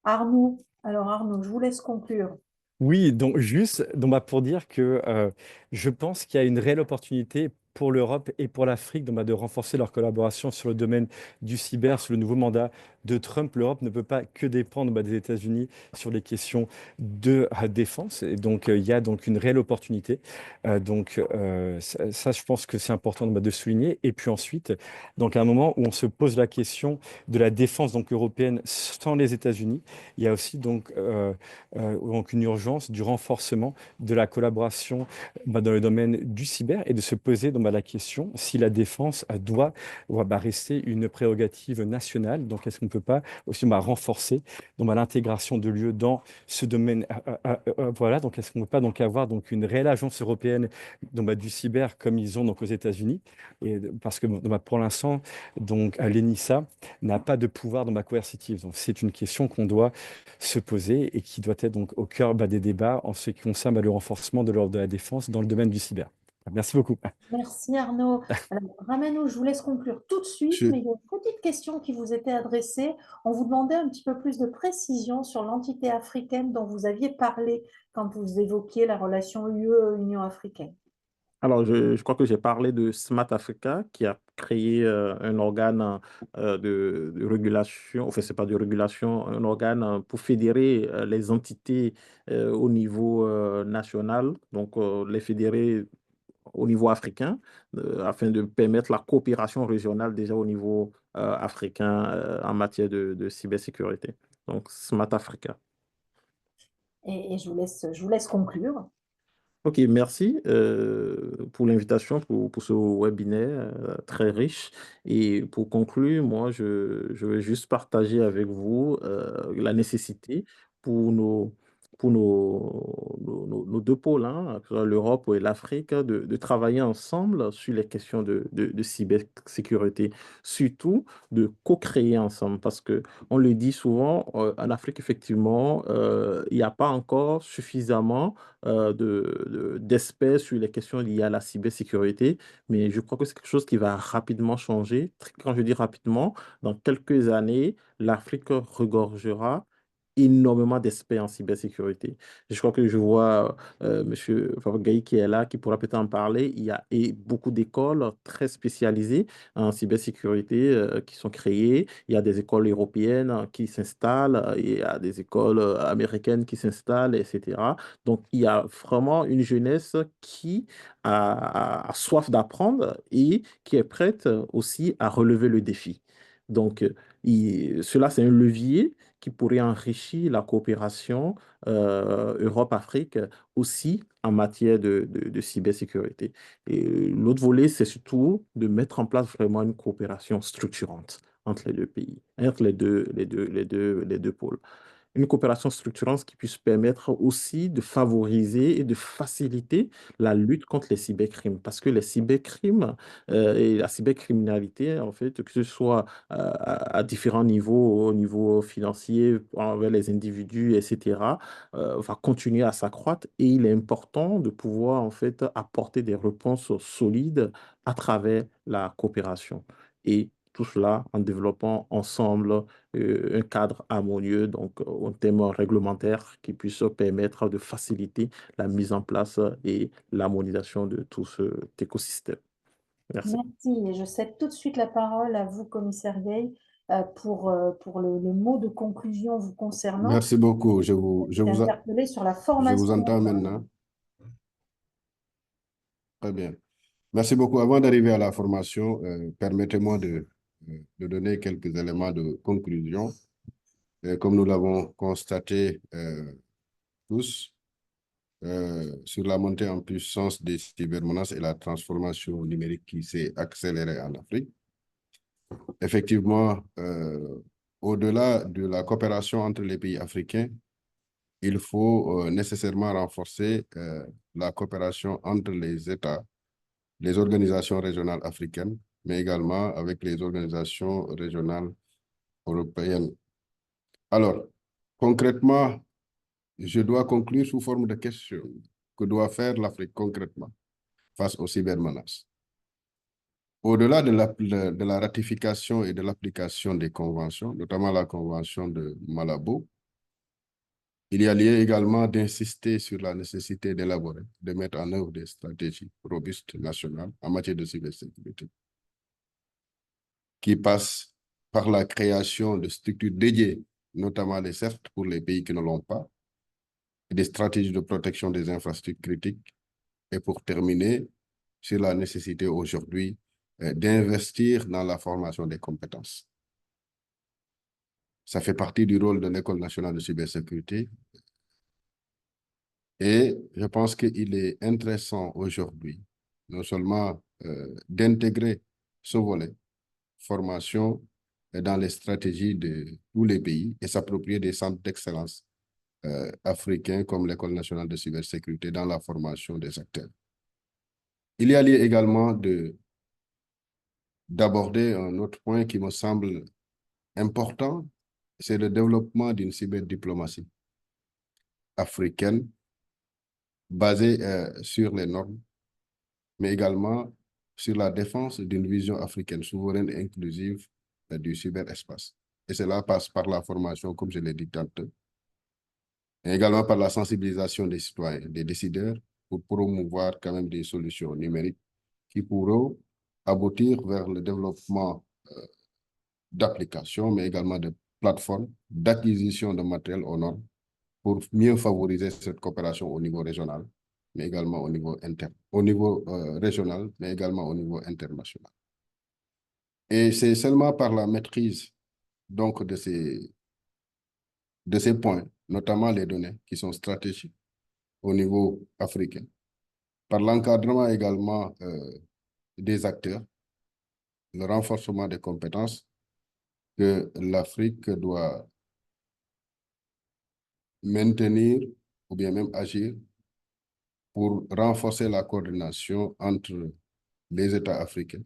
Arnaud, alors Arnaud, je vous laisse conclure. Oui, donc juste pour dire que je pense qu'il y a une réelle opportunité pour l'Europe et pour l'Afrique de renforcer leur collaboration sur le domaine du cyber, sous le nouveau mandat de Trump. L'Europe ne peut pas que dépendre des États-Unis sur les questions de défense. Et donc, il y a donc une réelle opportunité. Ça, je pense que c'est important de souligner. Et puis ensuite, donc à un moment où on se pose la question de la défense donc européenne sans les États-Unis, il y a aussi donc une urgence du renforcement de la collaboration dans le domaine du cyber et de se poser la question si la défense doit rester une prérogative nationale. Donc, est-ce qu'on ne peut pas aussi renforcer l'intégration de l'UE dans ce domaine? Voilà, donc est-ce qu'on ne peut pas avoir une réelle agence européenne du cyber comme ils ont aux États-Unis? Et parce que pour l'instant, l'ENISA n'a pas de pouvoir coercitif. Donc, c'est une question qu'on doit se poser et qui doit être donc au cœur des débats en ce qui concerne le renforcement de l'ordre de la défense dans le domaine du cyber. Merci beaucoup. Merci Arnaud. Alors, Ramanou, je vous laisse conclure tout de suite, Je- mais il y a une petite question qui vous était adressée. On vous demandait un petit peu plus de précision sur l'entité africaine dont vous aviez parlé quand vous évoquiez la relation UE-Union africaine. Alors, je crois que j'ai parlé de Smart Africa qui a créé un organe de régulation, enfin, c'est pas de régulation, un organe pour fédérer les entités au niveau national, donc les fédérer au niveau africain, afin de permettre la coopération régionale déjà au niveau africain en matière de cybersécurité. Donc, Smart Africa. Et je vous laisse conclure. Ok, merci pour l'invitation pour ce webinaire très riche. Et pour conclure, moi, je vais juste partager avec vous la nécessité pour nos deux pôles, hein, que ce soit l'Europe et l'Afrique, de travailler ensemble sur les questions de cybersécurité, surtout de co-créer ensemble, parce que on le dit souvent, en Afrique, effectivement, il n'y a pas encore suffisamment d'experts sur les questions liées à la cybersécurité, mais je crois que c'est quelque chose qui va rapidement changer. Quand je dis rapidement, dans quelques années, l'Afrique regorgera énormément d'experts en cybersécurité. Je crois que je vois Monsieur Fabagaï qui est là, qui pourra peut-être en parler. Il y a beaucoup d'écoles très spécialisées en cybersécurité qui sont créées. Il y a des écoles européennes qui s'installent, il y a des écoles américaines qui s'installent, etc. Donc, il y a vraiment une jeunesse qui a soif d'apprendre et qui est prête aussi à relever le défi. Donc, cela, c'est un levier qui pourrait enrichir la coopération Europe-Afrique aussi en matière de cybersécurité. Et l'autre volet, c'est surtout de mettre en place vraiment une coopération structurante entre les deux pays, entre les deux pôles. Une coopération structurante qui puisse permettre aussi de favoriser et de faciliter la lutte contre les cybercrimes. Parce que les cybercrimes et la cybercriminalité, en fait, que ce soit à différents niveaux, au niveau financier, envers les individus, etc., va continuer à s'accroître. Et il est important de pouvoir, en fait, apporter des réponses solides à travers la coopération. Et tout cela en développant ensemble un cadre harmonieux, donc un thème réglementaire qui puisse permettre de faciliter la mise en place et l'harmonisation de tout cet écosystème. Merci. Merci. Et je cède tout de suite la parole à vous, commissaire Gay, pour le mot de conclusion vous concernant. Merci beaucoup. Je Vous interpellé sur la vous formation. entends maintenant. Très bien. Merci beaucoup. Avant d'arriver à la formation, permettez-moi de donner quelques éléments de conclusion. Comme nous l'avons constaté tous, sur la montée en puissance des cybermenaces et la transformation numérique qui s'est accélérée en Afrique. Effectivement, au-delà de la coopération entre les pays africains, il faut nécessairement renforcer la coopération entre les États, les organisations régionales africaines, mais également avec les organisations régionales européennes. Alors, concrètement, je dois conclure sous forme de question. Que doit faire l'Afrique concrètement face aux cybermenaces? Au-delà de la ratification et de l'application des conventions, notamment la convention de Malabo, Il y a lieu également d'insister sur la nécessité d'élaborer, de mettre en œuvre des stratégies robustes nationales en matière de cybersécurité, qui passent par la création de structures dédiées, notamment les CERT pour les pays qui ne l'ont pas, et des stratégies de protection des infrastructures critiques, et pour terminer, sur la nécessité aujourd'hui d'investir dans la formation des compétences. Ça fait partie du rôle de l'École nationale de cybersécurité. Et je pense qu'il est intéressant aujourd'hui, non seulement d'intégrer ce volet, formation dans les stratégies de tous les pays et s'approprier des centres d'excellence africains comme l'École nationale de cybersécurité dans la formation des acteurs. Il y a lieu également d'aborder un autre point qui me semble important, c'est le développement d'une cyberdiplomatie africaine basée sur les normes, mais également sur la défense d'une vision africaine souveraine et inclusive du cyberespace. Et cela passe par la formation, comme je l'ai dit tantôt, et également par la sensibilisation des citoyens, des décideurs, pour promouvoir quand même des solutions numériques qui pourront aboutir vers le développement d'applications, mais également de plateformes d'acquisition de matériel aux normes pour mieux favoriser cette coopération au niveau régional, mais également au niveau régional, mais également au niveau international. Et c'est seulement par la maîtrise donc de ces points, notamment les données qui sont stratégiques au niveau africain, par l'encadrement également des acteurs, le renforcement des compétences, que l'Afrique doit maintenir ou bien même agir pour renforcer la coordination entre les États africains,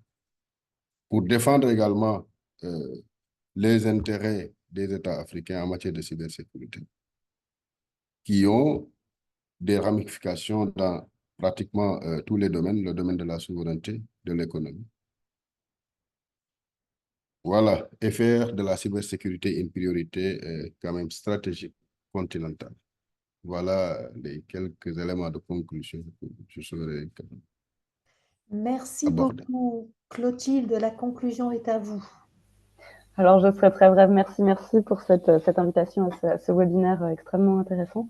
pour défendre également les intérêts des États africains en matière de cybersécurité, qui ont des ramifications dans pratiquement tous les domaines, le domaine de la souveraineté, de l'économie. Voilà, et faire de la cybersécurité une priorité quand même stratégique, continentale. Voilà les quelques éléments de conclusion que je souhaiterais Merci aborder. beaucoup, Clotilde. La conclusion est à vous. Alors, je serai très brève. Merci pour cette invitation à ce webinaire extrêmement intéressant.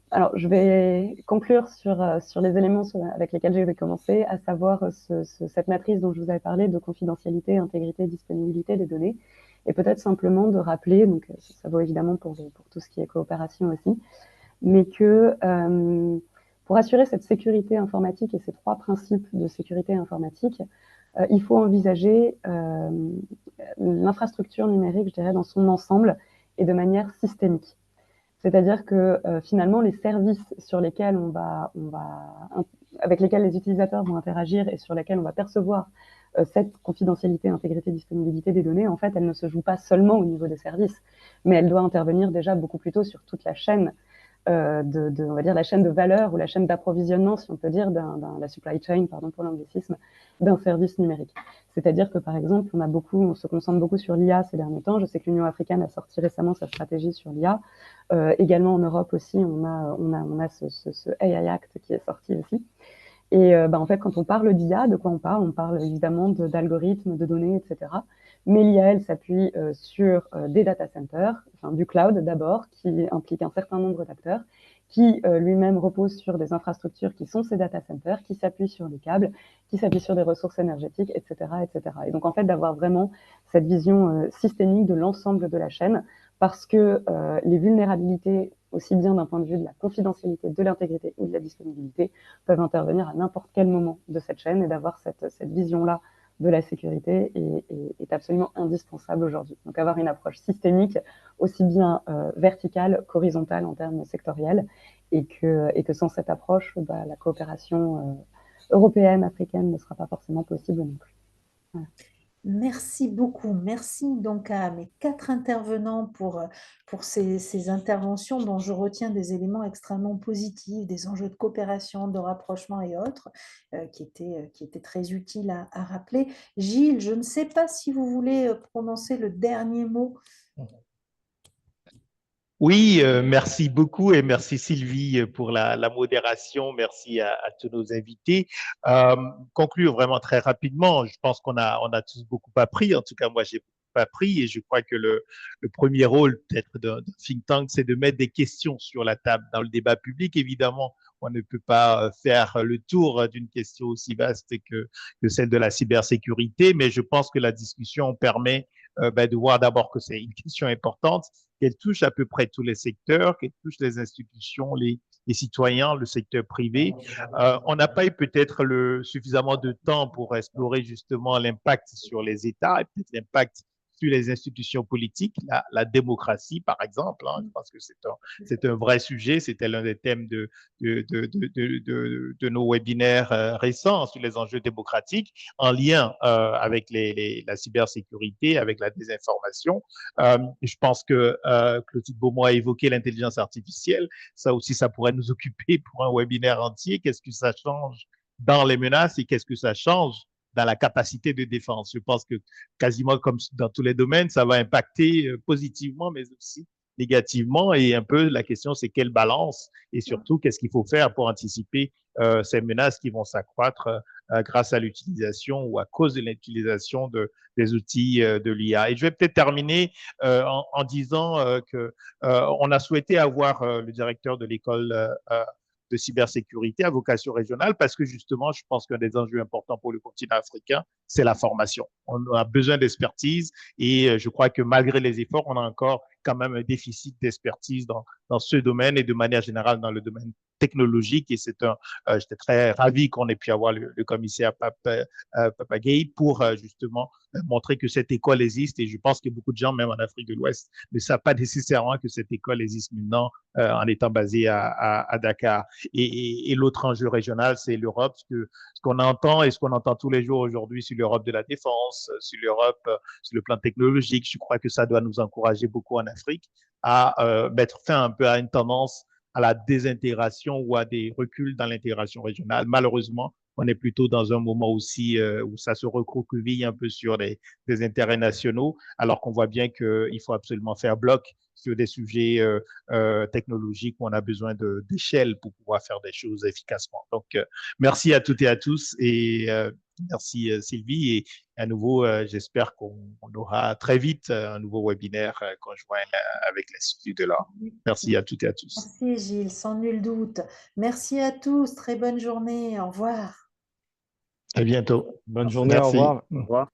Alors, je vais conclure sur les éléments avec lesquels j'ai commencé, à savoir cette matrice dont je vous avais parlé de confidentialité, intégrité, disponibilité des données, et peut-être simplement de rappeler, donc ça vaut évidemment pour tout ce qui est coopération aussi, mais que pour assurer cette sécurité informatique et ces 3 principes de sécurité informatique, il faut envisager l'infrastructure numérique, je dirais, dans son ensemble et de manière systémique. C'est-à-dire que finalement, les services sur lesquels avec lesquels les utilisateurs vont interagir et sur lesquels on va percevoir cette confidentialité, intégrité, disponibilité des données, en fait, elle ne se joue pas seulement au niveau des services, mais elle doit intervenir déjà beaucoup plus tôt sur toute la chaîne on va dire la chaîne de valeur ou la chaîne d'approvisionnement, si on peut dire, la supply chain, pardon pour l'anglicisme, d'un service numérique. C'est-à-dire que, par exemple, on se concentre beaucoup sur l'IA ces derniers temps. Je sais que l'Union africaine a sorti récemment sa stratégie sur l'IA. Également en Europe aussi, on a ce AI Act qui est sorti aussi. Et en fait, quand on parle d'IA, de quoi on parle? On parle évidemment d'algorithmes, de données, etc. Mais l'IA, elle s'appuie sur des data centers, enfin du cloud d'abord, qui implique un certain nombre d'acteurs, qui lui-même repose sur des infrastructures qui sont ces data centers, qui s'appuient sur des câbles, qui s'appuient sur des ressources énergétiques, etc., etc. Et donc en fait, d'avoir vraiment cette vision systémique de l'ensemble de la chaîne, parce que les vulnérabilités, aussi bien d'un point de vue de la confidentialité, de l'intégrité ou de la disponibilité, peuvent intervenir à n'importe quel moment de cette chaîne, et d'avoir cette vision-là de la sécurité est absolument indispensable aujourd'hui. Donc avoir une approche systémique, aussi bien verticale qu'horizontale en termes sectoriels, et que sans cette approche, la coopération européenne, africaine ne sera pas forcément possible non plus. Voilà. Merci beaucoup. Merci donc à mes 4 intervenants pour ces interventions dont je retiens des éléments extrêmement positifs, des enjeux de coopération, de rapprochement et autres qui étaient très utiles à rappeler. Gilles, je ne sais pas si vous voulez prononcer le dernier mot. Oui, merci beaucoup et merci Sylvie pour la modération. Merci à tous nos invités. Conclure vraiment très rapidement, je pense qu'on a tous beaucoup appris. En tout cas, moi, j'ai beaucoup appris et je crois que le premier rôle peut-être d'un think tank, c'est de mettre des questions sur la table dans le débat public. Évidemment, on ne peut pas faire le tour d'une question aussi vaste que celle de la cybersécurité, mais je pense que la discussion permet de voir d'abord que c'est une question importante, qu'elle touche à peu près tous les secteurs, qu'elle touche les institutions, les citoyens, le secteur privé. On n'a pas eu peut-être suffisamment de temps pour explorer justement l'impact sur les États et peut-être l'impact sur les institutions politiques, la démocratie, par exemple. Hein, je pense que c'est un vrai sujet. C'était l'un des thèmes de nos webinaires récents sur les enjeux démocratiques en lien avec la cybersécurité, avec la désinformation. Je pense que Clotilde Beaumont a évoqué l'intelligence artificielle. Ça aussi, ça pourrait nous occuper pour un webinaire entier. Qu'est-ce que ça change dans les menaces et qu'est-ce que ça change dans la capacité de défense? Je pense que quasiment comme dans tous les domaines, ça va impacter positivement, mais aussi négativement. Et un peu la question, c'est quelle balance et surtout, qu'est-ce qu'il faut faire pour anticiper ces menaces qui vont s'accroître grâce à l'utilisation ou à cause de l'utilisation des outils de l'IA. Et je vais peut-être terminer en disant qu'on a souhaité avoir le directeur de l'école de cybersécurité à vocation régionale parce que justement, je pense qu'un des enjeux importants pour le continent africain, c'est la formation. On a besoin d'expertise et je crois que malgré les efforts, on a encore quand même un déficit d'expertise dans ce domaine et de manière générale dans le domaine technologique. Et j'étais très ravi qu'on ait pu avoir le commissaire Papagay pour justement montrer que cette école existe. Et je pense que beaucoup de gens, même en Afrique de l'Ouest, ne savent pas nécessairement que cette école existe maintenant en étant basée à Dakar. Et l'autre enjeu régional, c'est l'Europe. Ce qu'on entend et ce qu'on entend tous les jours aujourd'hui sur l'Europe de la défense, sur l'Europe sur le plan technologique, je crois que ça doit nous encourager beaucoup en Afrique à mettre fin un peu à une tendance à la désintégration ou à des reculs dans l'intégration régionale. Malheureusement, on est plutôt dans un moment aussi où ça se recroqueville un peu sur des intérêts nationaux, alors qu'on voit bien qu'il faut absolument faire bloc sur des sujets technologiques où on a besoin d'échelle pour pouvoir faire des choses efficacement. Donc, merci à toutes et à tous et merci Sylvie. Et à nouveau, j'espère qu'on aura très vite un nouveau webinaire conjoint avec l'Institut de l'Art. Merci à toutes et à tous. Merci Gilles, sans nul doute. Merci à tous, très bonne journée, au revoir. À bientôt. Bonne journée, Merci. au revoir. Au revoir.